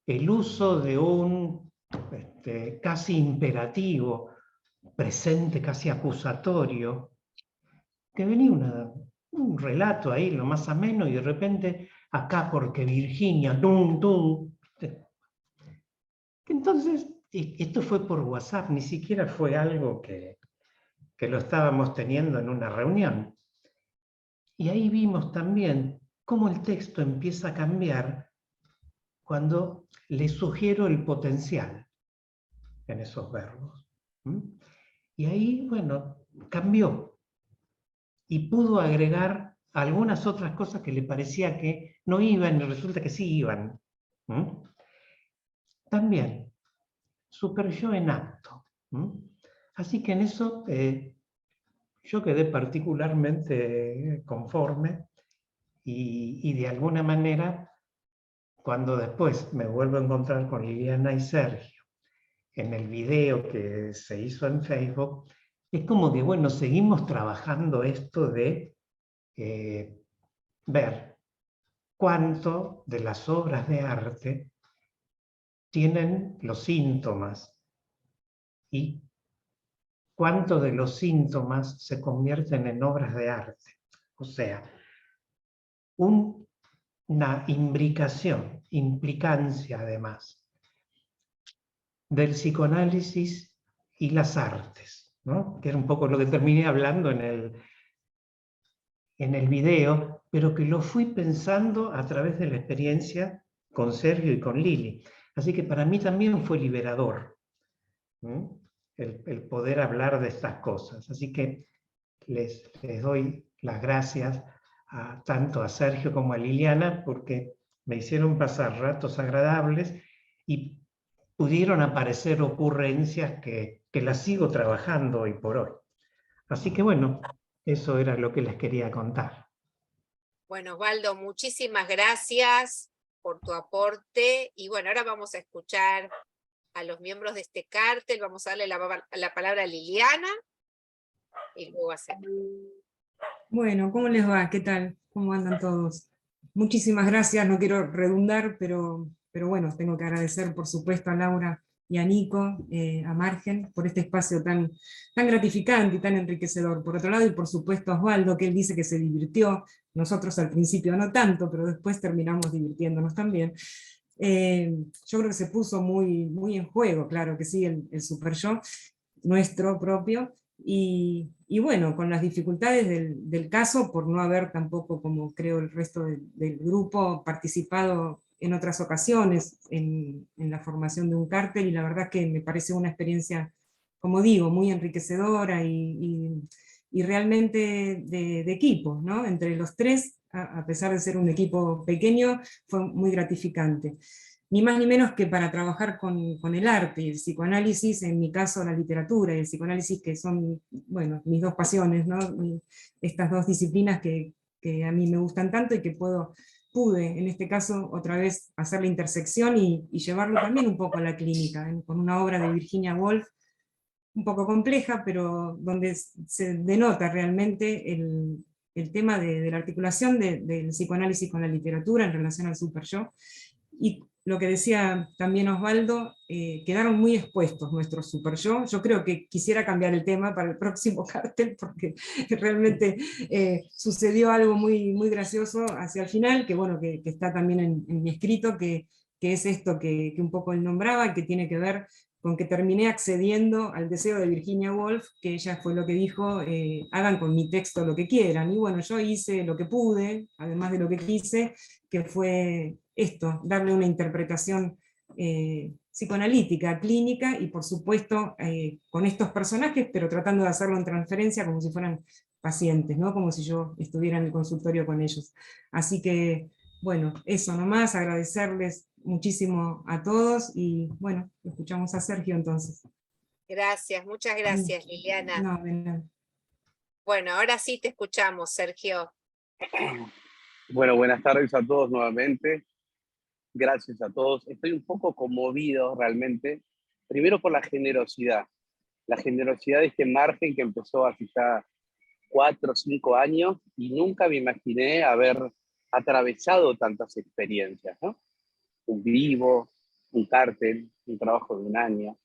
el uso de un casi imperativo, presente casi acusatorio, que venía un relato ahí, lo más ameno, y de repente, acá porque Virginia, tum, tum. Entonces, esto fue por WhatsApp, ni siquiera fue algo que lo estábamos teniendo en una reunión. Y ahí vimos también cómo el texto empieza a cambiar cuando le sugiero el potencial en esos verbos. Y ahí, bueno, cambió. Y pudo agregar algunas otras cosas que le parecía que no iban y resulta que sí iban. ¿Mm? También, super yo en acto. ¿Mm? Así que en eso yo quedé particularmente conforme y de alguna manera, cuando después me vuelvo a encontrar con Liliana y Sergio en el video que se hizo en Facebook, es como que, bueno, seguimos trabajando esto de ver cuánto de las obras de arte tienen los síntomas y cuánto de los síntomas se convierten en obras de arte. O sea, una implicancia además, del psicoanálisis y las artes, ¿no? Que era un poco lo que terminé hablando en el video, pero que lo fui pensando a través de la experiencia con Sergio y con Lili. Así que para mí también fue liberador, ¿no? El poder hablar de estas cosas. Así que les doy las gracias tanto a Sergio como a Liliana porque me hicieron pasar ratos agradables y pudieron aparecer ocurrencias que las sigo trabajando hoy por hoy. Así que bueno, eso era lo que les quería contar. Bueno, Osvaldo, muchísimas gracias por tu aporte. Y bueno, ahora vamos a escuchar a los miembros de este cártel. Vamos a darle la palabra a Liliana y luego a Sergio. Bueno, ¿cómo les va? ¿Qué tal? ¿Cómo andan todos? Muchísimas gracias, no quiero redundar, pero bueno, tengo que agradecer por supuesto a Laura y a Nico, a Margen, por este espacio tan gratificante y tan enriquecedor. Por otro lado, y por supuesto a Osvaldo, que él dice que se divirtió, nosotros al principio no tanto, pero después terminamos divirtiéndonos también. Yo creo que se puso muy en juego, claro que sí, el super yo, nuestro propio, y bueno, con las dificultades del caso, por no haber tampoco, como creo el resto del grupo, participado en otras ocasiones en la formación de un cártel, y la verdad que me parece una experiencia, como digo, muy enriquecedora y realmente de equipo, ¿no? Entre los tres, a pesar de ser un equipo pequeño, fue muy gratificante. Ni más ni menos que para trabajar con el arte y el psicoanálisis, en mi caso la literatura y el psicoanálisis, que son, bueno, mis dos pasiones, ¿no? Estas dos disciplinas que a mí me gustan tanto y que pude, en este caso, otra vez hacer la intersección y llevarlo también un poco a la clínica, con una obra de Virginia Woolf, un poco compleja, pero donde se denota realmente el tema de la articulación del psicoanálisis con la literatura en relación al super yo. Y lo que decía también Osvaldo, quedaron muy expuestos nuestros super yo. Yo creo que quisiera cambiar el tema para el próximo cártel, porque realmente sucedió algo muy gracioso hacia el final, que bueno, que está también en mi escrito, que es esto que un poco él nombraba, que tiene que ver con que terminé accediendo al deseo de Virginia Woolf, que ella fue lo que dijo, hagan con mi texto lo que quieran. Y bueno, yo hice lo que pude, además de lo que quise, que fue esto, darle una interpretación psicoanalítica, clínica, y por supuesto con estos personajes, pero tratando de hacerlo en transferencia como si fueran pacientes, ¿no? Como si yo estuviera en el consultorio con ellos. Así que, bueno, eso nomás, agradecerles muchísimo a todos, y bueno, escuchamos a Sergio entonces. Gracias, muchas gracias, Liliana. No, de nada. Bueno, ahora sí te escuchamos, Sergio. Bueno, buenas tardes a todos nuevamente. Gracias a todos. Estoy un poco conmovido realmente. Primero por la generosidad. La generosidad de este Margen que empezó hace ya 4 o 5 años y nunca me imaginé haber atravesado tantas experiencias, ¿no? Un vivo, un cártel, un trabajo de 1 año.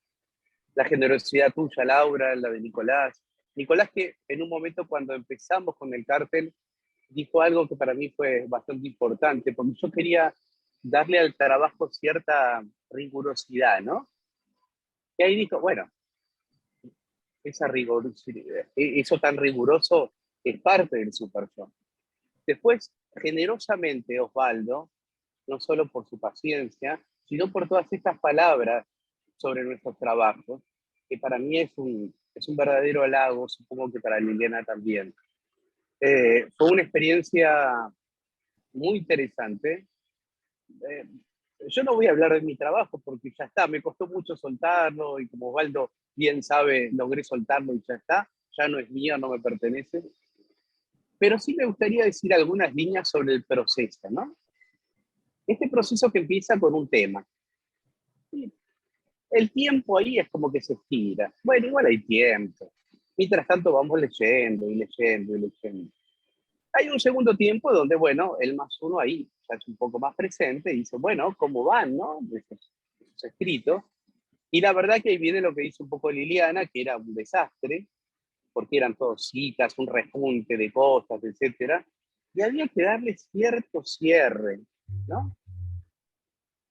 La generosidad tuya, Laura, la de Nicolás. Nicolás, que en un momento cuando empezamos con el cártel dijo algo que para mí fue bastante importante, porque yo quería darle al trabajo cierta rigurosidad, ¿no? Y ahí dijo, bueno, esa rigurosidad, eso tan riguroso es parte del super yo. Después, generosamente, Osvaldo, no solo por su paciencia, sino por todas estas palabras sobre nuestros trabajos, que para mí es un verdadero halago, supongo que para Liliana también. Fue una experiencia muy interesante. Yo no voy a hablar de mi trabajo porque ya está, me costó mucho soltarlo y como Osvaldo bien sabe, logré soltarlo y ya está, ya no es mío, no me pertenece. Pero sí me gustaría decir algunas líneas sobre el proceso, ¿no? Este proceso que empieza con un tema. El tiempo ahí es como que se estira. Bueno, igual hay tiempo. Mientras tanto vamos leyendo y leyendo y leyendo. Hay un segundo tiempo donde, bueno, el +1 ahí ya es un poco más presente y dice, bueno, ¿cómo van, no? Esos escritos. Y la verdad que ahí viene lo que dice un poco Liliana, que era un desastre, porque eran todos citas, un repunte de cosas, etcétera, y había que darle cierto cierre, ¿no?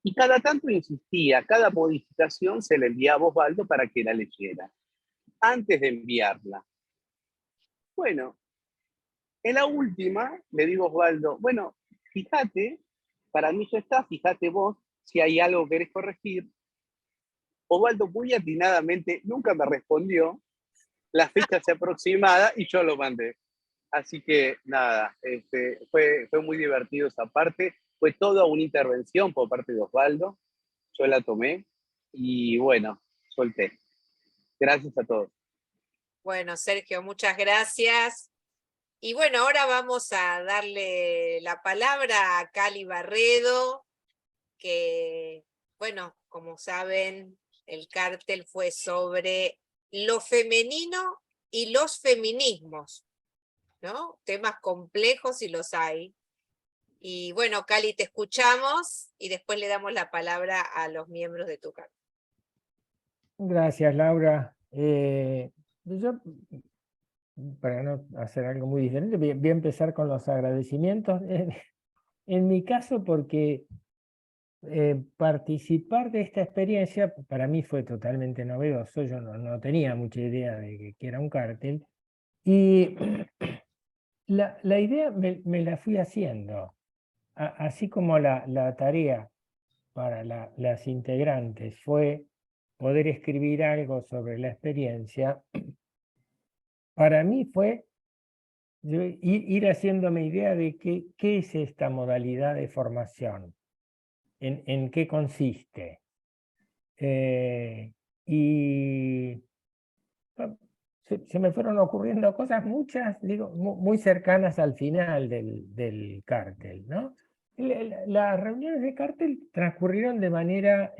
Y cada tanto insistía, cada modificación se le enviaba a Osvaldo para que la leyera, antes de enviarla. Bueno, en la última le digo a Osvaldo, bueno, fíjate, para mí ya está, fíjate vos, si hay algo que querés corregir. Osvaldo muy atinadamente nunca me respondió, la fecha se aproximada y yo lo mandé. Así que nada, fue muy divertido esa parte, fue toda una intervención por parte de Osvaldo, yo la tomé y bueno, solté. Gracias a todos. Bueno, Sergio, muchas gracias. Y bueno, ahora vamos a darle la palabra a Cali Barredo, que, bueno, como saben, el cártel fue sobre lo femenino y los feminismos, ¿no? Temas complejos y los hay. Y bueno, Cali, te escuchamos y después le damos la palabra a los miembros de tu cártel. Gracias, Laura. Yo, para no hacer algo muy diferente, voy a empezar con los agradecimientos. En mi caso, porque participar de esta experiencia para mí fue totalmente novedoso. Yo no tenía mucha idea de que era un cártel. Y la idea me la fui haciendo. Así como la tarea para las integrantes fue poder escribir algo sobre la experiencia, para mí fue ir haciéndome idea de qué es esta modalidad de formación, en qué consiste. Y se me fueron ocurriendo cosas, muchas, digo, muy cercanas al final del cártel, ¿no? Las reuniones de cártel transcurrieron de manera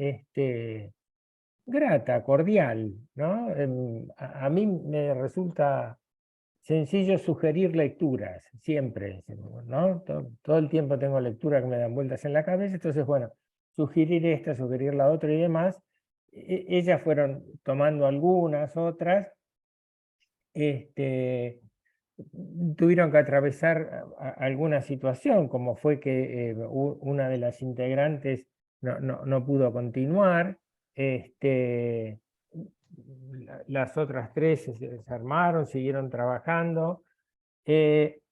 grata, cordial, ¿no? A mí me resulta sencillo sugerir lecturas, siempre, ¿no? Todo el tiempo tengo lecturas que me dan vueltas en la cabeza, entonces, bueno, sugerir esta, sugerir la otra y demás. Ellas fueron tomando algunas, otras, tuvieron que atravesar alguna situación, como fue que una de las integrantes no pudo continuar, las otras tres se armaron, siguieron trabajando. Eso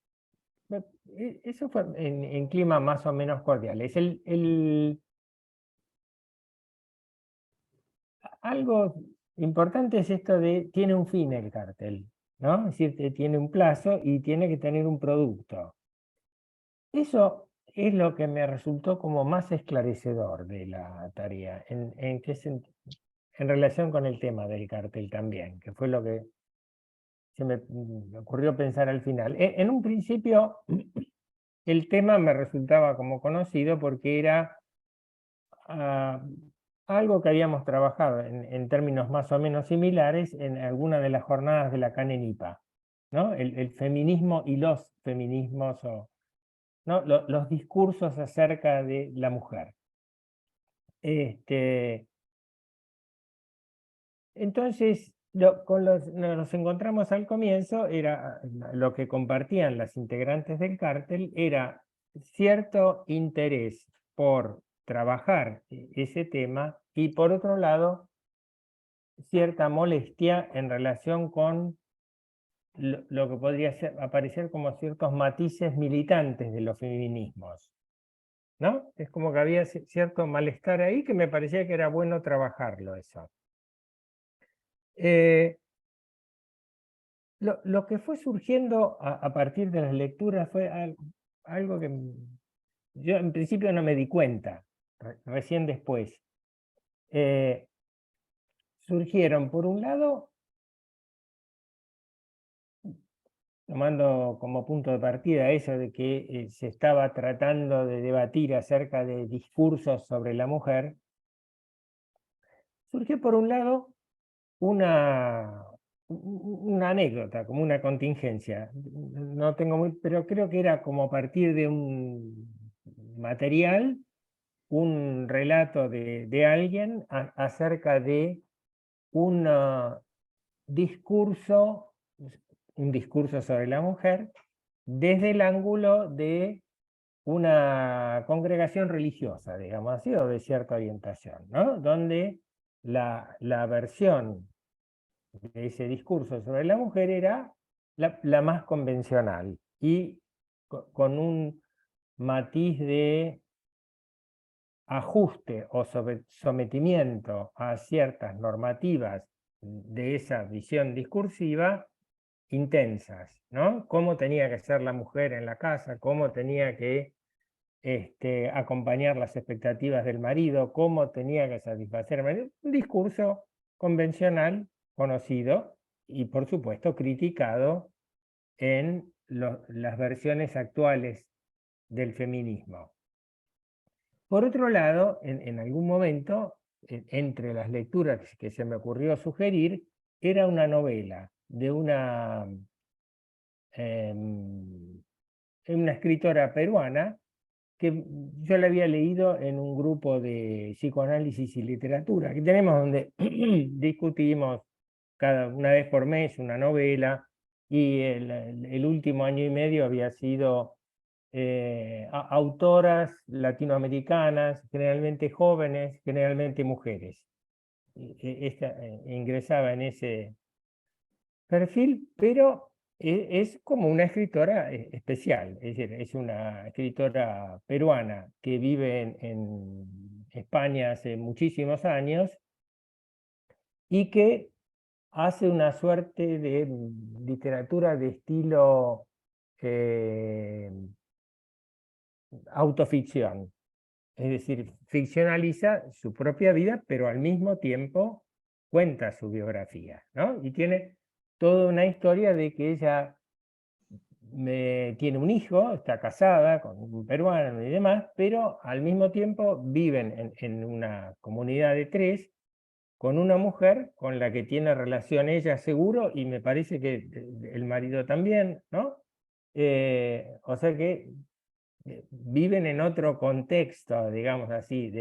fue en clima más o menos cordial. Algo importante es esto de, tiene un fin el cartel, ¿no? Es decir, tiene un plazo y tiene que tener un producto. Eso es lo que me resultó como más esclarecedor de la tarea, en relación con el tema del cartel también, que fue lo que se me ocurrió pensar al final. En un principio, el tema me resultaba como conocido porque era algo que habíamos trabajado en términos más o menos similares en alguna de las jornadas de la CANENIPA, ¿no? El feminismo y los feminismos, ¿no? Los discursos acerca de la mujer. Entonces, nos encontramos al comienzo, era lo que compartían las integrantes del cártel, era cierto interés por trabajar ese tema y por otro lado, cierta molestia en relación con lo que podría aparecer como ciertos matices militantes de los feminismos, ¿no? Es como que había cierto malestar ahí que me parecía que era bueno trabajarlo eso. lo que fue surgiendo a partir de las lecturas fue algo que yo en principio no me di cuenta, recién después. Surgieron, por un lado, tomando como punto de partida eso de que se estaba tratando de debatir acerca de discursos sobre la mujer, surgió por un lado una anécdota, como una contingencia. No tengo muy, pero creo que era como a partir de un material, un relato de alguien acerca de un discurso sobre la mujer desde el ángulo de una congregación religiosa, digamos así, o de cierta orientación, ¿no? Donde la versión de ese discurso sobre la mujer era la más convencional y con un matiz de ajuste o sometimiento a ciertas normativas de esa visión discursiva intensas, ¿no? Cómo tenía que ser la mujer en la casa, cómo tenía que acompañar las expectativas del marido, cómo tenía que satisfacer al marido. Un discurso convencional, conocido y por supuesto criticado en las versiones actuales del feminismo. Por otro lado, en algún momento, entre las lecturas que se me ocurrió sugerir, era una novela de una escritora peruana que yo la había leído en un grupo de psicoanálisis y literatura que tenemos, donde discutimos una vez por mes una novela, y el último año y medio había sido autoras latinoamericanas, generalmente jóvenes, generalmente mujeres. Esta ingresaba en ese perfil, pero es como una escritora especial, es decir, es una escritora peruana que vive en España hace muchísimos años y que hace una suerte de literatura de estilo autoficción, es decir, ficcionaliza su propia vida, pero al mismo tiempo cuenta su biografía, ¿no? Y tiene toda una historia de que ella tiene un hijo, está casada con un peruano y demás, pero al mismo tiempo viven en una comunidad de 3 con una mujer con la que tiene relación ella seguro, y me parece que el marido también, ¿no? O sea que viven en otro contexto, digamos así,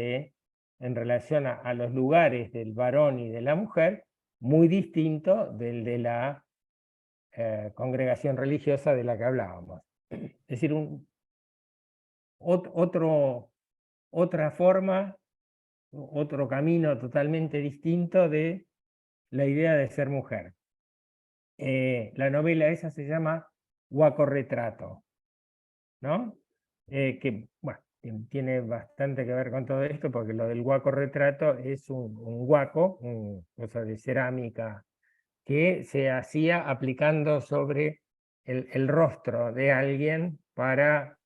en relación a los lugares del varón y de la mujer, muy distinto del de la congregación religiosa de la que hablábamos. Es decir, otra forma, otro camino totalmente distinto de la idea de ser mujer. La novela esa se llama Guaco Retrato, ¿no? Que, bueno, tiene bastante que ver con todo esto, porque lo del guaco retrato es un guaco, cosa de cerámica, que se hacía aplicando sobre el rostro de alguien para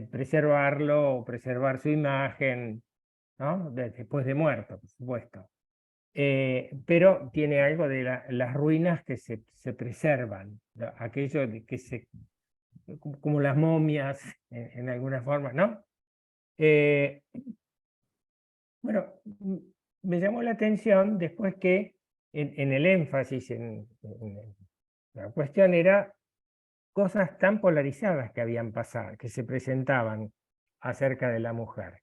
preservarlo o preservar su imagen, ¿no? Después de muerto, por supuesto. Pero tiene algo de las ruinas que se preservan, aquello de que como las momias en alguna forma, ¿no? Bueno, me llamó la atención después que en el énfasis en la cuestión era cosas tan polarizadas que habían pasado, que se presentaban acerca de la mujer.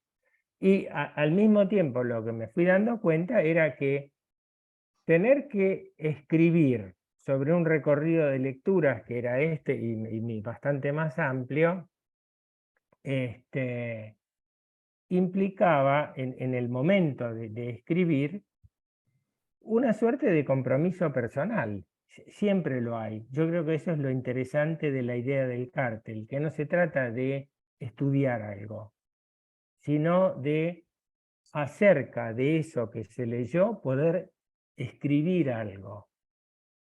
Y al mismo tiempo lo que me fui dando cuenta era que tener que escribir sobre un recorrido de lecturas que era y bastante más amplio, implicaba en el momento de escribir una suerte de compromiso personal. Siempre lo hay. Yo creo que eso es lo interesante de la idea del cártel, que no se trata de estudiar algo, sino de, acerca de eso que se leyó, poder escribir algo.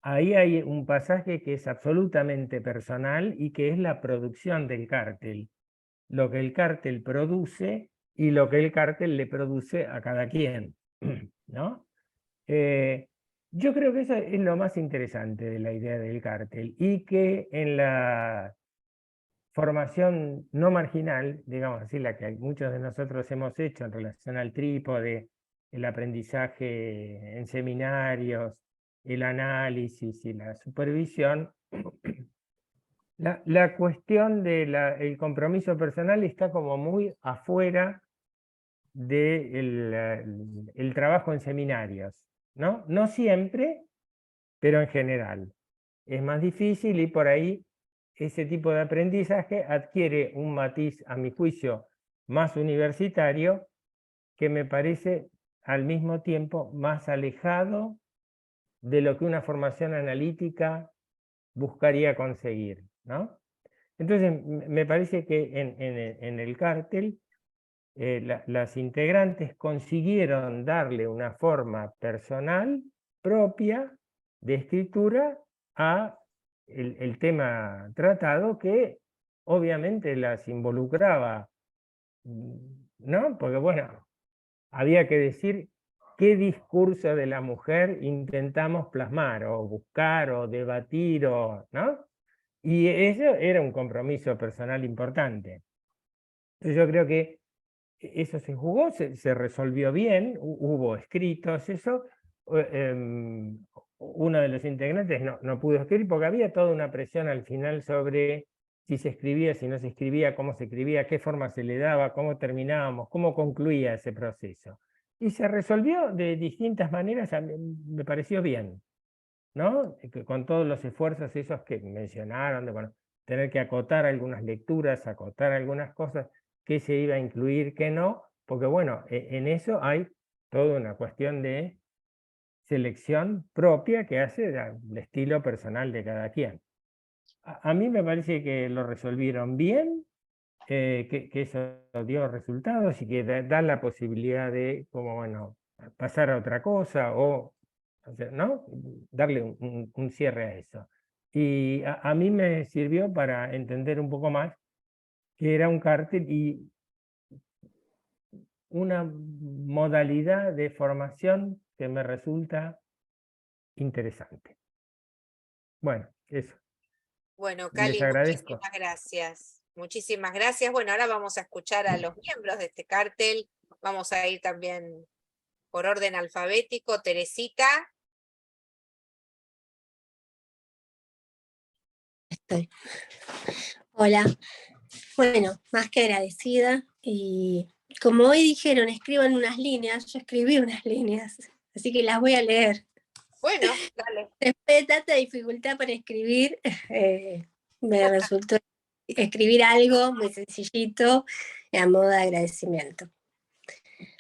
ahí hay un pasaje que es absolutamente personal y que es la producción del cártel. Lo que el cártel produce y lo que el cártel le produce a cada quien, ¿no? Yo creo que eso es lo más interesante de la idea del cártel y que en la formación no marginal, digamos así, la que muchos de nosotros hemos hecho en relación al trípode, el aprendizaje en seminarios, el análisis y la supervisión, la cuestión del compromiso personal está como muy afuera del el trabajo en seminarios, ¿no? No siempre, pero en general. Es más difícil y por ahí ese tipo de aprendizaje adquiere un matiz, a mi juicio, más universitario, que me parece al mismo tiempo más alejado de lo que una formación analítica buscaría conseguir, ¿no? Entonces, me parece que en el cártel las integrantes consiguieron darle una forma personal propia de escritura a el tema tratado, que obviamente las involucraba, ¿no? Porque bueno, había que decir qué discurso de la mujer intentamos plasmar, o buscar, o debatir, ¿no? Y eso era un compromiso personal importante. Entonces yo creo que eso se jugó, se resolvió bien, hubo escritos, eso. Uno de los integrantes no pudo escribir porque había toda una presión al final sobre si se escribía, si no se escribía, cómo se escribía, qué forma se le daba, cómo terminábamos, cómo concluía ese proceso. Y se resolvió de distintas maneras, me pareció bien, ¿no? Con todos los esfuerzos esos que mencionaron, de bueno, tener que acotar algunas lecturas, acotar algunas cosas, qué se iba a incluir, qué no, porque bueno, en eso hay toda una cuestión de selección propia que hace el estilo personal de cada quien. A mí me parece que lo resolvieron bien, que eso dio resultados y que da la posibilidad de, como bueno, pasar a otra cosa o sea, ¿no? Darle un cierre a eso. Y a mí me sirvió para entender un poco más que era un cártel y una modalidad de formación que me resulta interesante. Bueno, eso. Bueno, Les Cali, agradezco. muchísimas gracias. Muchísimas gracias. Bueno, ahora vamos a escuchar a los miembros de este cártel. Vamos a ir también por orden alfabético. Teresita. Hola, bueno, más que agradecida, y como hoy dijeron, escriban unas líneas, yo escribí unas líneas, así que las voy a leer. Bueno, dale. Después de tanta dificultad para escribir, me resultó escribir algo muy sencillito a modo de agradecimiento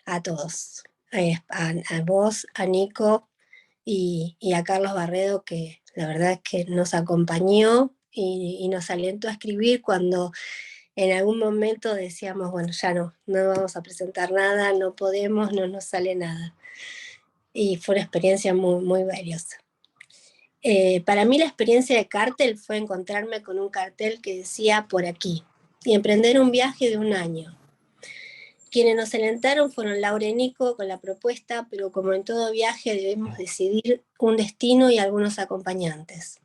a todos, a vos, a Nico y a Carlos Barredo, que la verdad es que nos acompañó y nos alentó a escribir cuando en algún momento decíamos, bueno, ya no vamos a presentar nada, no podemos, no nos sale nada. Y fue una experiencia muy, muy valiosa. Para mí la experiencia de cártel fue encontrarme con un cartel que decía por aquí y emprender un viaje de 1 año. Quienes nos alentaron fueron Laura y Nico con la propuesta, pero como en todo viaje debemos decidir un destino y algunos acompañantes.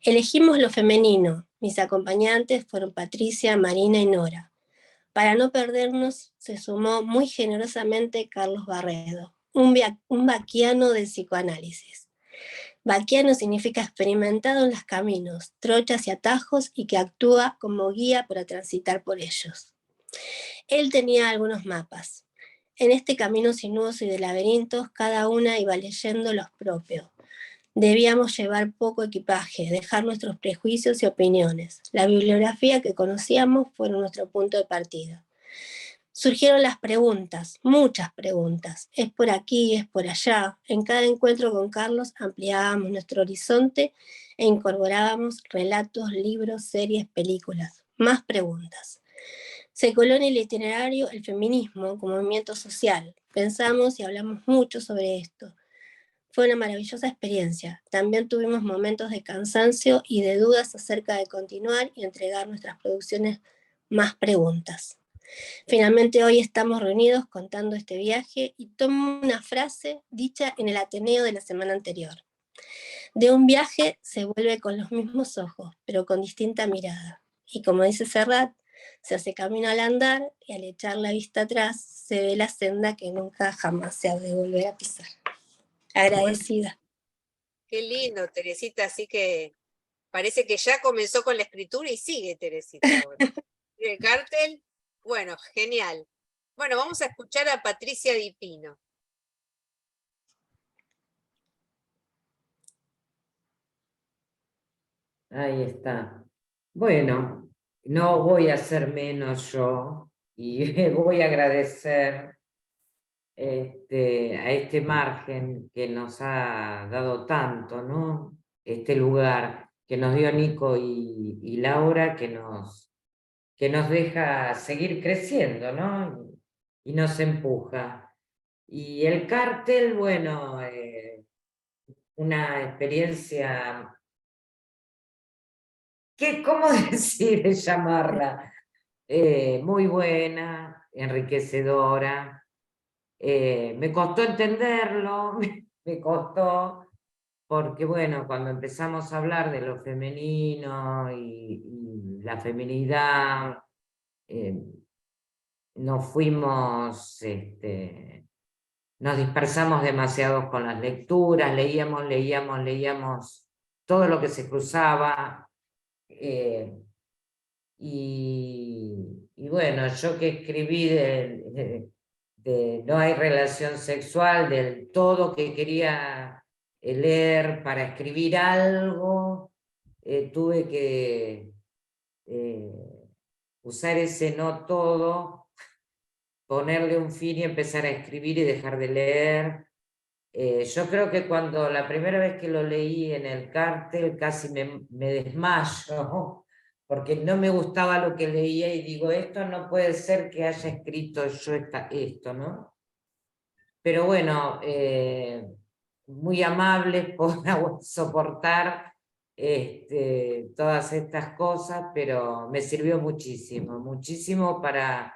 Elegimos lo femenino, mis acompañantes fueron Patricia, Marina y Nora. Para no perdernos, se sumó muy generosamente Carlos Barredo, un vaquiano del psicoanálisis. Vaquiano significa experimentado en los caminos, trochas y atajos, y que actúa como guía para transitar por ellos. Él tenía algunos mapas. En este camino sinuoso y de laberintos, cada una iba leyendo los propios. Debíamos llevar poco equipaje, dejar nuestros prejuicios y opiniones. La bibliografía que conocíamos fue nuestro punto de partida. Surgieron las preguntas, muchas preguntas. ¿Es por aquí? ¿Es por allá? En cada encuentro con Carlos ampliábamos nuestro horizonte e incorporábamos relatos, libros, series, películas. Más preguntas. Se coló en el itinerario el feminismo como movimiento social. Pensamos y hablamos mucho sobre esto. Fue una maravillosa experiencia. También tuvimos momentos de cansancio y de dudas acerca de continuar y entregar nuestras producciones más preguntas. Finalmente hoy estamos reunidos contando este viaje y tomo una frase dicha en el Ateneo de la semana anterior. De un viaje se vuelve con los mismos ojos, pero con distinta mirada. Y como dice Serrat, se hace camino al andar y al echar la vista atrás se ve la senda que nunca jamás se ha de volver a pisar. Agradecida. Qué lindo, Teresita, así que parece que ya comenzó con la escritura y sigue Teresita ahora. El cartel, bueno, genial. Bueno, vamos a escuchar a Patricia Di Pino. Ahí está. Bueno, no voy a ser menos yo y voy a agradecer a este margen que nos ha dado tanto, ¿no? Este lugar que nos dio Nico y Laura, que nos deja seguir creciendo, ¿no? Y nos empuja. Y el cártel, bueno, una experiencia, ¿cómo decir llamarla? Muy buena, enriquecedora. Me costó entenderlo, me costó, porque bueno, cuando empezamos a hablar de lo femenino y la feminidad, nos fuimos, nos dispersamos demasiado con las lecturas, leíamos todo lo que se cruzaba, y bueno, yo que escribí de no hay relación sexual, del todo que quería leer para escribir algo, tuve que usar ese no todo, ponerle un fin y empezar a escribir y dejar de leer. Yo creo que cuando la primera vez que lo leí en el cártel casi me desmayo, porque no me gustaba lo que leía y digo, esto no puede ser que haya escrito yo esto, ¿no? Pero bueno, muy amables por soportar todas estas cosas, pero me sirvió muchísimo, muchísimo para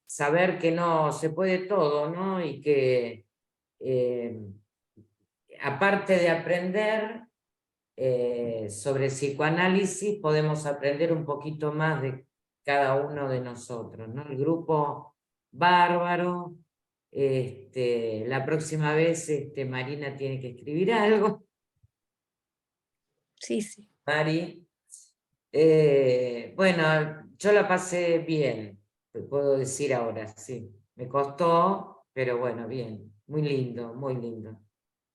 saber que no se puede todo, ¿no? Y que aparte de aprender sobre psicoanálisis, podemos aprender un poquito más de cada uno de nosotros, ¿no? El grupo bárbaro. La próxima vez Marina tiene que escribir algo. Sí, sí. Mari. Bueno, yo la pasé bien, te puedo decir ahora, sí. Me costó, pero bueno, bien. Muy lindo, muy lindo.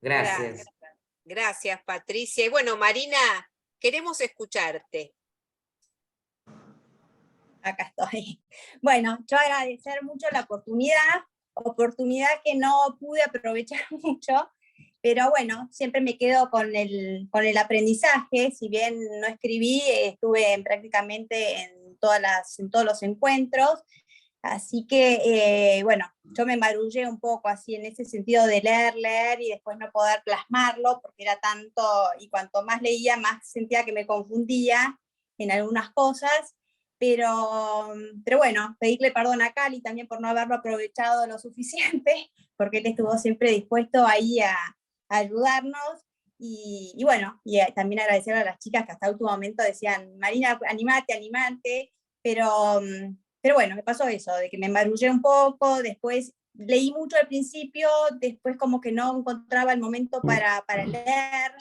Gracias. Gracias, Patricia. Y bueno, Marina, queremos escucharte. Acá estoy. Bueno, yo agradecer mucho la oportunidad que no pude aprovechar mucho, pero bueno, siempre me quedo con el aprendizaje. Si bien no escribí, estuve prácticamente en todos los encuentros, así que bueno, yo me marullé un poco así en ese sentido de leer y después no poder plasmarlo, porque era tanto, y cuanto más leía, más sentía que me confundía en algunas cosas. Pero bueno, pedirle perdón a Cali también por no haberlo aprovechado lo suficiente, porque él estuvo siempre dispuesto ahí a ayudarnos, y bueno, y también agradecer a las chicas que hasta el último momento decían, Marina, animate, pero bueno, me pasó eso, de que me marullé un poco, después leí mucho al principio, después como que no encontraba el momento para leer.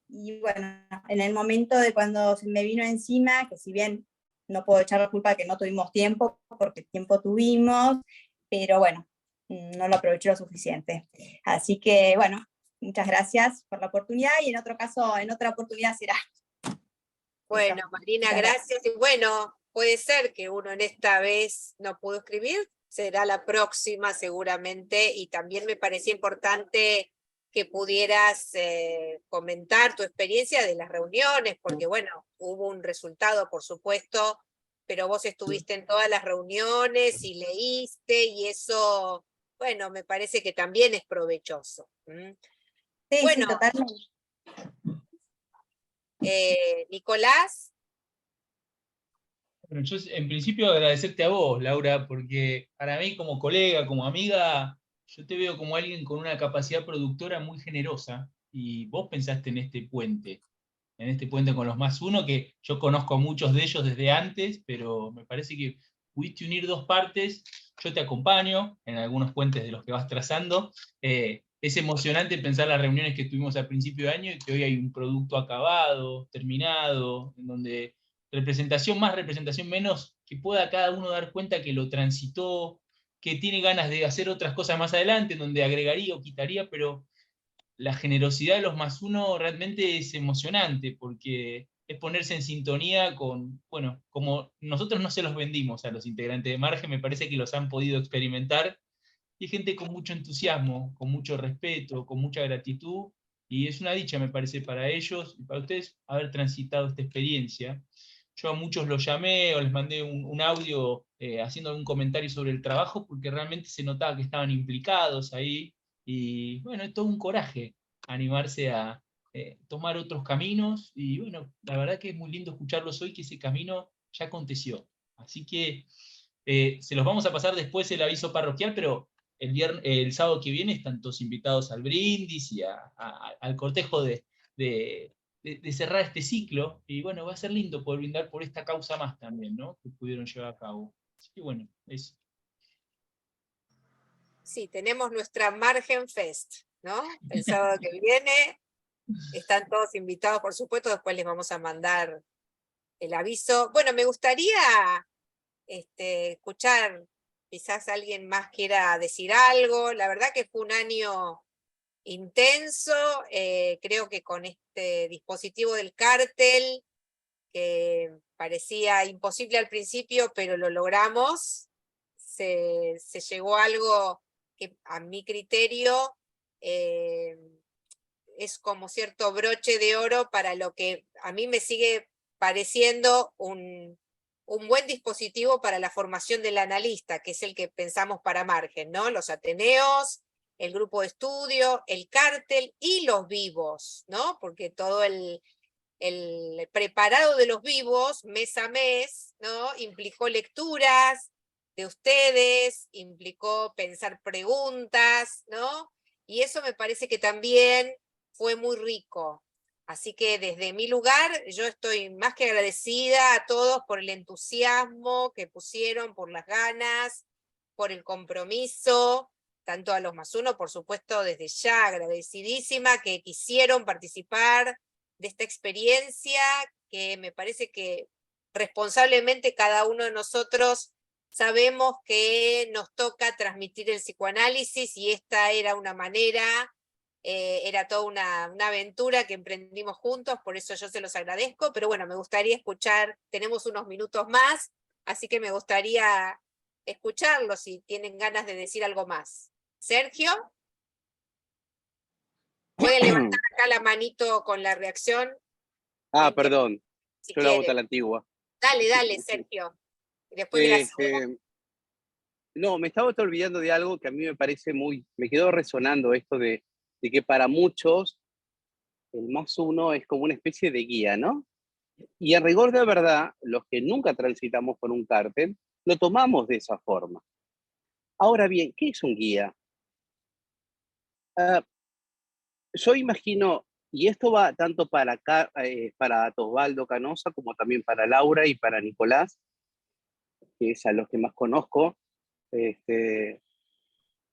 Y bueno, en el momento de cuando se me vino encima, que si bien no puedo echar la culpa de que no tuvimos tiempo, porque tiempo tuvimos, pero bueno, no lo aproveché lo suficiente. Así que bueno, muchas gracias por la oportunidad y en otra oportunidad será. Bueno, Marina, gracias. Y bueno, puede ser que uno en esta vez no pudo escribir, será la próxima seguramente, y también me parecía importante que pudieras comentar tu experiencia de las reuniones, porque bueno, hubo un resultado, por supuesto, pero vos estuviste en todas las reuniones y leíste, y eso bueno, me parece que también es provechoso. Sí, bueno, sí, totalmente. Nicolás. Bueno, yo en principio agradecerte a vos, Laura, porque para mí como colega, como amiga, yo te veo como alguien con una capacidad productora muy generosa y vos pensaste en este puente con los más uno, que yo conozco a muchos de ellos desde antes, pero me parece que pudiste unir dos partes. Yo te acompaño en algunos puentes de los que vas trazando. Es emocionante pensar las reuniones que tuvimos al principio de año y que hoy hay un producto acabado, terminado, en donde representación más, representación menos, que pueda cada uno dar cuenta que lo transitó, que tiene ganas de hacer otras cosas más adelante, en donde agregaría o quitaría, pero la generosidad de los más uno realmente es emocionante, porque es ponerse en sintonía con, bueno, como nosotros no se los vendimos a los integrantes de Margen, me parece que los han podido experimentar, y hay gente con mucho entusiasmo, con mucho respeto, con mucha gratitud, y es una dicha, me parece, para ellos y para ustedes haber transitado esta experiencia. Yo a muchos los llamé o les mandé un audio haciendo algún comentario sobre el trabajo, porque realmente se notaba que estaban implicados ahí, y bueno, es todo un coraje animarse a tomar otros caminos, y bueno, la verdad que es muy lindo escucharlos hoy, que ese camino ya aconteció. Así que se los vamos a pasar después el aviso parroquial, pero el sábado que viene están todos invitados al brindis y al cortejo de cerrar este ciclo, y bueno, va a ser lindo poder brindar por esta causa más también, ¿no? Que pudieron llevar a cabo. Así que bueno, eso. Sí, tenemos nuestra Margen Fest, ¿no? El sábado que viene. Están todos invitados, por supuesto, después les vamos a mandar el aviso. Bueno, me gustaría escuchar, quizás alguien más quiera decir algo. La verdad que fue un año intenso, creo que con este dispositivo del cártel, que parecía imposible al principio, pero lo logramos. Se llegó a algo que a mi criterio es como cierto broche de oro para lo que a mí me sigue pareciendo un buen dispositivo para la formación del analista, que es el que pensamos para Margen, ¿no? Los Ateneos, el grupo de estudio, el cártel y los vivos, ¿no? Porque todo el preparado de los vivos, mes a mes, ¿no? Implicó lecturas de ustedes, implicó pensar preguntas, ¿no? Y eso me parece que también fue muy rico. Así que desde mi lugar, yo estoy más que agradecida a todos por el entusiasmo que pusieron, por las ganas, por el compromiso, tanto a los más uno, por supuesto, desde ya agradecidísima que quisieron participar de esta experiencia, que me parece que responsablemente cada uno de nosotros sabemos que nos toca transmitir el psicoanálisis, y esta era una manera, era toda una aventura que emprendimos juntos, por eso yo se los agradezco, pero bueno, me gustaría escuchar, tenemos unos minutos más, así que me gustaría escucharlos si tienen ganas de decir algo más. Sergio, ¿puede levantar acá la manito con la reacción? Perdón, Si yo la quiere. boto a la antigua. Dale, Sergio. Después gracias. No, me estaba olvidando de algo que a mí me parece me quedó resonando esto de que para muchos el más uno es como una especie de guía, ¿no? Y en rigor de verdad, los que nunca transitamos por un cártel, lo tomamos de esa forma. Ahora bien, ¿qué es un guía? Yo imagino, y esto va tanto para Osvaldo Canosa como también para Laura y para Nicolás, que es a los que más conozco,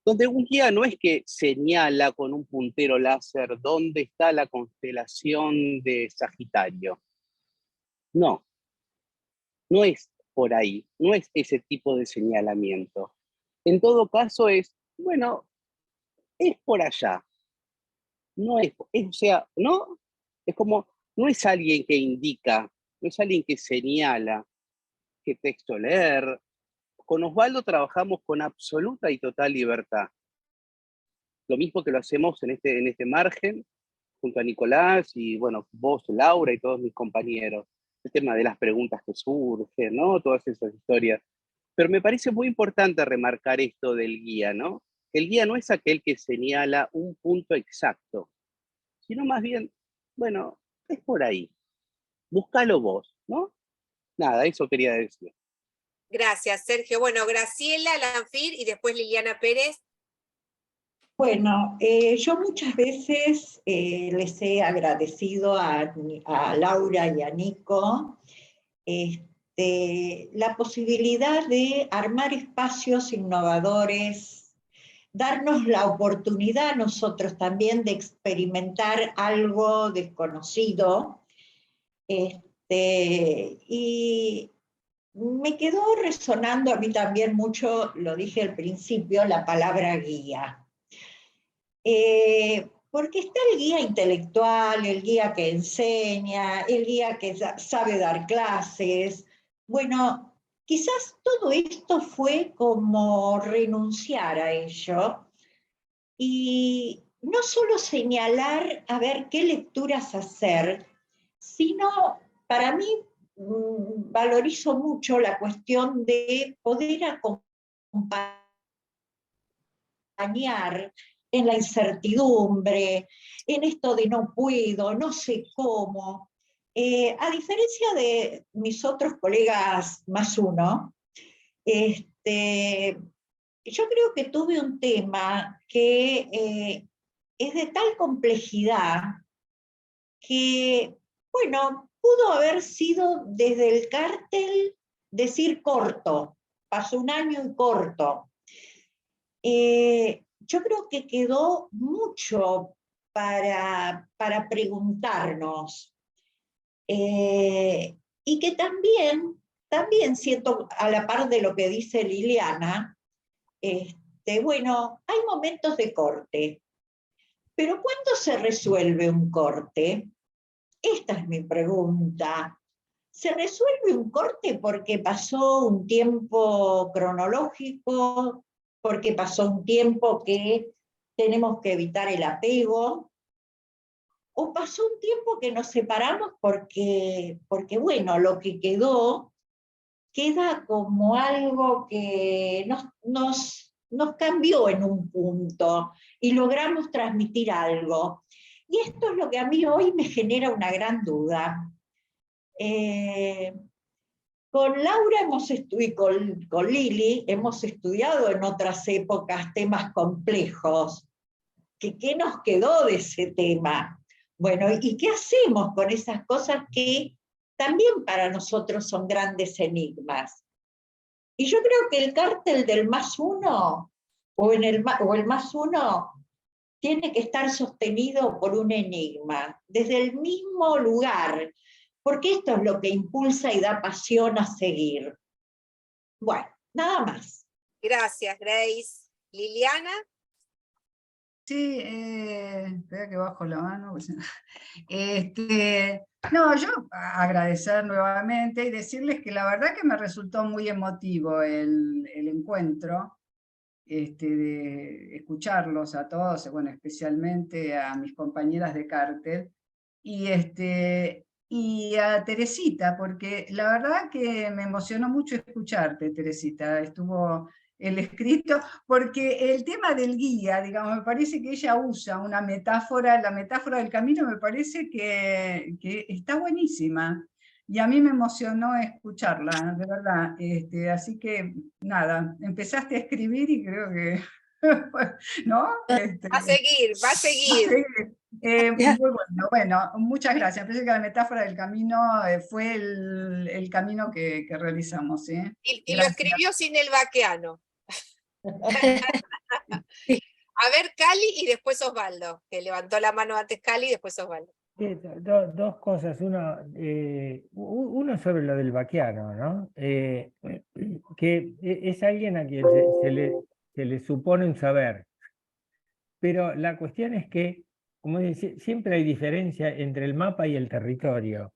donde un guía no es que señala con un puntero láser dónde está la constelación de Sagitario. No, no es por ahí, no es ese tipo de señalamiento. En todo caso bueno, es por allá. No o sea, ¿no? Es como, no es alguien que indica, no es alguien que señala qué texto leer. Con Osvaldo trabajamos con absoluta y total libertad. Lo mismo que lo hacemos en este margen, junto a Nicolás y, bueno, vos, Laura y todos mis compañeros. El tema de las preguntas que surgen, ¿no? Todas esas historias. Pero me parece muy importante remarcar esto del guía, ¿no? el guía no es aquel que señala un punto exacto, sino más bien, bueno, es por ahí. Búscalo vos, ¿no? Nada, eso quería decir. Gracias, Sergio. Bueno, Graciela Lanfir y después Liliana Pérez. Bueno, yo muchas veces les he agradecido a Laura y a Nico la posibilidad de armar espacios innovadores, darnos la oportunidad a nosotros también de experimentar algo desconocido. Y me quedó resonando a mí también mucho, lo dije al principio, la palabra guía. Porque está el guía intelectual, el guía que enseña, el guía que sabe dar clases. Bueno, quizás todo esto fue como renunciar a ello y no solo señalar a ver qué lecturas hacer, sino para mí valorizo mucho la cuestión de poder acompañar en la incertidumbre, en esto de no puedo, no sé cómo. A diferencia de mis otros colegas más uno, yo creo que tuve un tema que es de tal complejidad que, bueno, pudo haber sido desde el cártel decir corto, pasó un año y corto. Yo creo que quedó mucho para preguntarnos. Y que también siento, a la par de lo que dice Liliana, bueno, hay momentos de corte. Pero ¿cuándo se resuelve un corte? Esta es mi pregunta. ¿Se resuelve un corte porque pasó un tiempo cronológico, porque pasó un tiempo que tenemos que evitar el apego? ¿O pasó un tiempo que nos separamos porque bueno, lo que queda como algo que nos cambió en un punto y logramos transmitir algo? Y esto es lo que a mí hoy me genera una gran duda. Con Laura y con Lili hemos estudiado en otras épocas temas complejos. ¿Qué nos quedó de ese tema? Bueno, ¿y qué hacemos con esas cosas que también para nosotros son grandes enigmas? Y yo creo que el cártel del más uno, o el más uno, tiene que estar sostenido por un enigma, desde el mismo lugar, porque esto es lo que impulsa y da pasión a seguir. Bueno, nada más. Gracias, Grace. Liliana. Sí, espera que bajo la mano. Pues, no, yo agradecer nuevamente y decirles que la verdad que me resultó muy emotivo el encuentro, de escucharlos a todos, bueno, especialmente a mis compañeras de cártel, y a Teresita, porque la verdad que me emocionó mucho escucharte, Teresita, estuvo el escrito, porque el tema del guía, digamos, me parece que ella usa una metáfora, la metáfora del camino me parece que está buenísima, y a mí me emocionó escucharla, de verdad, así que nada, empezaste a escribir y creo que, ¿no? Va a seguir, va a seguir. Bueno, muchas gracias. Pensé que la metáfora del camino fue el camino que realizamos. Y lo escribió sin el vaqueano. A ver, Cali y después Osvaldo, que levantó la mano antes Cali y después Osvaldo. Dos cosas, uno sobre lo del vaqueano, ¿no? Que es alguien a quien se le supone un saber, pero la cuestión es que, como dice, siempre hay diferencia entre el mapa y el territorio.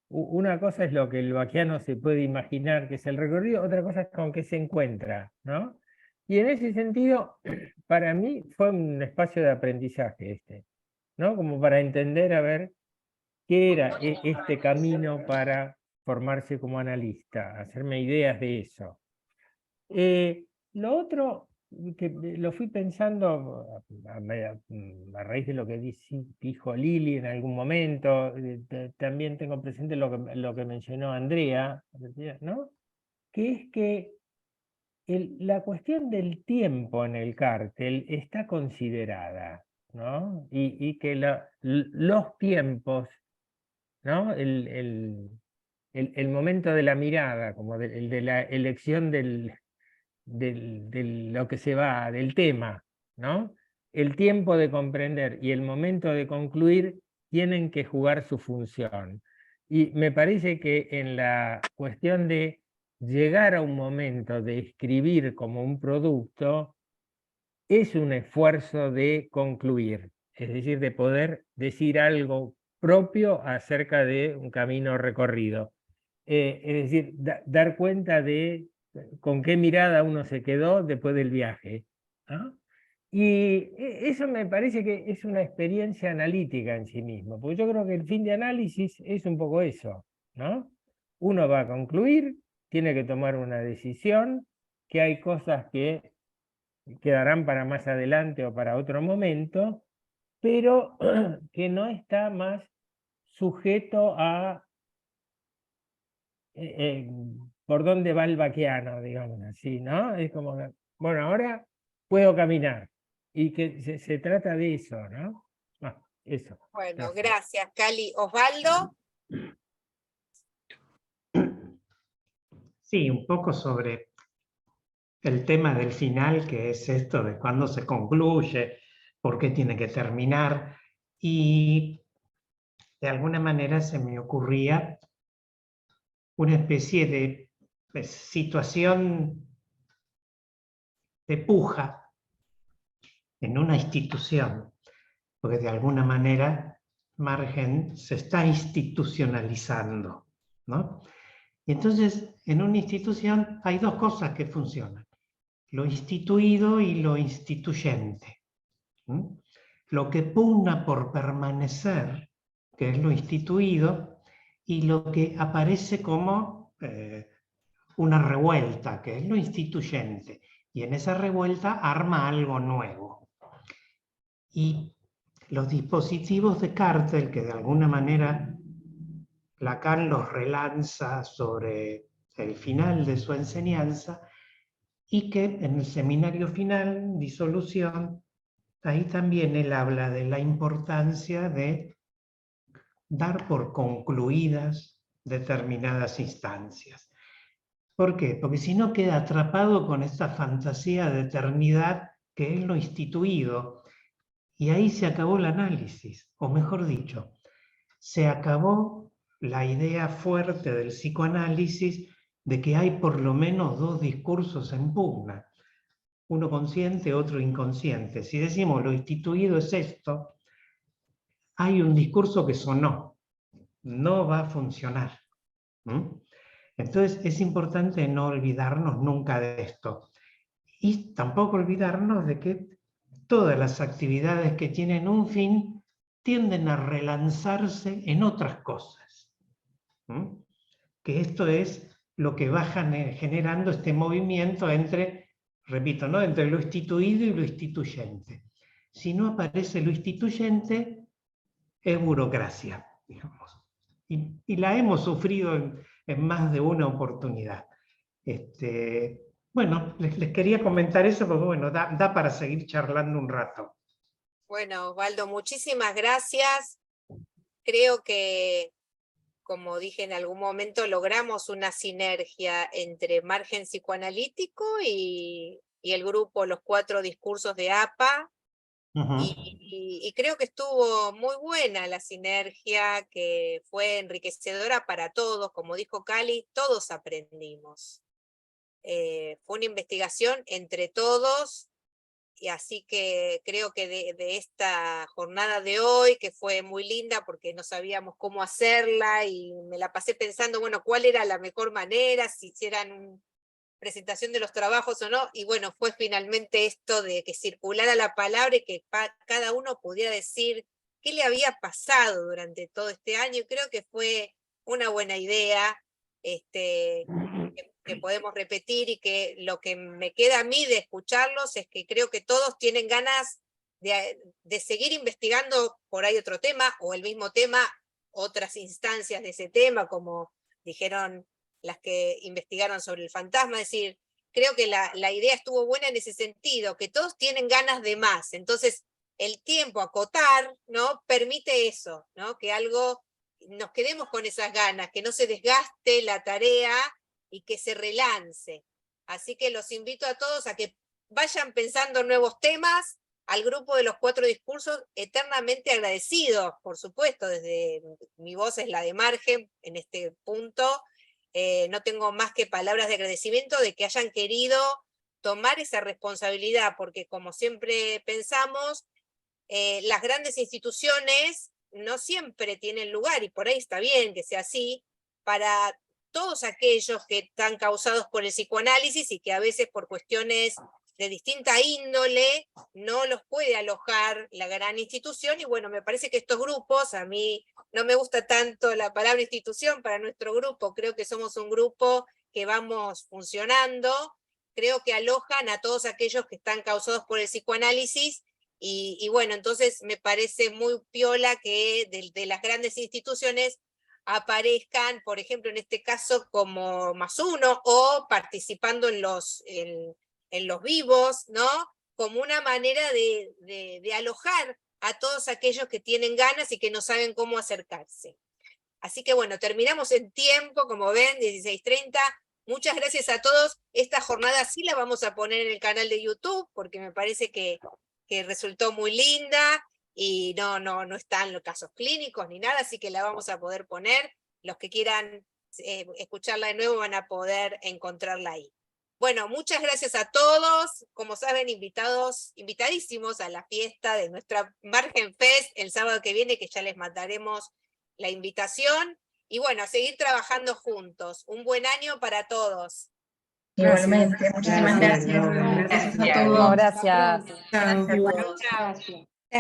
Una cosa es lo que el vaqueano se puede imaginar que es el recorrido, otra cosa es con qué se encuentra, ¿no? Y en ese sentido, para mí fue un espacio de aprendizaje ¿no? Como para entender a ver qué era este camino para formarse como analista, hacerme ideas de eso. Lo otro, que lo fui pensando a raíz de lo que dijo Lili en algún momento. También tengo presente lo que mencionó Andrea, ¿no? Que es que la cuestión del tiempo en el cártel está considerada, ¿no? Y que los tiempos, ¿no? El momento de la mirada, como el de la elección de lo que se va, del tema, ¿no? El tiempo de comprender y el momento de concluir tienen que jugar su función. Y me parece que en la cuestión de llegar a un momento de escribir como un producto, es un esfuerzo de concluir, es decir, de poder decir algo propio acerca de un camino recorrido. Es decir, dar cuenta de con qué mirada uno se quedó después del viaje, ¿no? Y eso me parece que es una experiencia analítica en sí mismo, porque yo creo que el fin de análisis es un poco eso, ¿no? Uno va a concluir, tiene que tomar una decisión, que hay cosas que quedarán para más adelante o para otro momento, pero que no está más sujeto a por dónde va el vaquiano, digamos así, ¿no? Es como, bueno, ahora puedo caminar, y que se trata de eso, ¿no? Eso. Bueno, Gracias. gracias, Cali. Osvaldo. Sí, un poco sobre el tema del final, que es esto de cuándo se concluye, por qué tiene que terminar, y de alguna manera se me ocurría una especie de situación de puja en una institución, porque de alguna manera Margen se está institucionalizando, ¿no? Y entonces, en una institución hay dos cosas que funcionan: lo instituido y lo instituyente. Lo que pugna por permanecer, que es lo instituido, y lo que aparece como una revuelta, que es lo instituyente. Y en esa revuelta arma algo nuevo. Y los dispositivos de cártel, que de alguna manera Lacan los relanza sobre el final de su enseñanza, y que en el seminario final, Disolución, ahí también él habla de la importancia de dar por concluidas determinadas instancias. ¿Por qué? Porque si no queda atrapado con esta fantasía de eternidad que es lo instituido, y ahí se acabó el análisis, o mejor dicho, se acabó la idea fuerte del psicoanálisis de que hay por lo menos dos discursos en pugna, uno consciente, otro inconsciente. Si decimos lo instituido es esto, hay un discurso que sonó, no va a funcionar. Entonces es importante no olvidarnos nunca de esto. Y tampoco olvidarnos de que todas las actividades que tienen un fin tienden a relanzarse en otras cosas. Que esto es lo que va generando este movimiento entre, repito, ¿no?, entre lo instituido y lo instituyente. Si no aparece lo instituyente, es burocracia, digamos. Y la hemos sufrido en más de una oportunidad. Bueno, les quería comentar eso porque bueno, da para seguir charlando un rato. Bueno, Osvaldo, muchísimas gracias. Creo que, como dije en algún momento, logramos una sinergia entre Margen Psicoanalítico y el grupo Los Cuatro Discursos de APA. Y creo que estuvo muy buena la sinergia, que fue enriquecedora para todos. Como dijo Cali, todos aprendimos. Fue una investigación entre todos, y así que creo que de esta jornada de hoy, que fue muy linda porque no sabíamos cómo hacerla, y me la pasé pensando, bueno, cuál era la mejor manera, si hicieran una presentación de los trabajos o no, y bueno, fue finalmente esto de que circulara la palabra y que cada uno pudiera decir qué le había pasado durante todo este año. Creo que fue una buena idea, que podemos repetir y que lo que me queda a mí de escucharlos es que creo que todos tienen ganas de seguir investigando por ahí otro tema, o el mismo tema, otras instancias de ese tema, como dijeron las que investigaron sobre el fantasma. Es decir, creo que la idea estuvo buena en ese sentido, que todos tienen ganas de más. Entonces, el tiempo, acotar, ¿no? Permite eso, ¿no? Que algo, nos quedemos con esas ganas, que no se desgaste la tarea y que se relance. Así que los invito a todos a que vayan pensando en nuevos temas. Al grupo de los 4 discursos, eternamente agradecidos, por supuesto, desde mi voz es la de margen en este punto. No tengo más que palabras de agradecimiento de que hayan querido tomar esa responsabilidad, porque como siempre pensamos, las grandes instituciones no siempre tienen lugar, y por ahí está bien que sea así, para todos aquellos que están causados por el psicoanálisis y que a veces por cuestiones de distinta índole no los puede alojar la gran institución. Y bueno, me parece que estos grupos, a mí no me gusta tanto la palabra institución para nuestro grupo, creo que somos un grupo que vamos funcionando, creo que alojan a todos aquellos que están causados por el psicoanálisis. Y bueno, entonces me parece muy piola que de las grandes instituciones aparezcan, por ejemplo, en este caso como +1, o participando en los vivos, ¿no? Como una manera de alojar a todos aquellos que tienen ganas y que no saben cómo acercarse. Así que bueno, terminamos en tiempo, como ven, 16:30. Muchas gracias a todos. Esta jornada sí la vamos a poner en el canal de YouTube, porque me parece que resultó muy linda, y no están los casos clínicos ni nada, así que la vamos a poder poner. Los que quieran escucharla de nuevo van a poder encontrarla ahí. Bueno, muchas gracias a todos. Como saben, invitadísimos a la fiesta de nuestra Margen Fest el sábado que viene, que ya les mandaremos la invitación. Y bueno, a seguir trabajando juntos. Un buen año para todos. Igualmente, muchísimas gracias. Gracias a todos. Gracias. Gracias a todos. Gracias.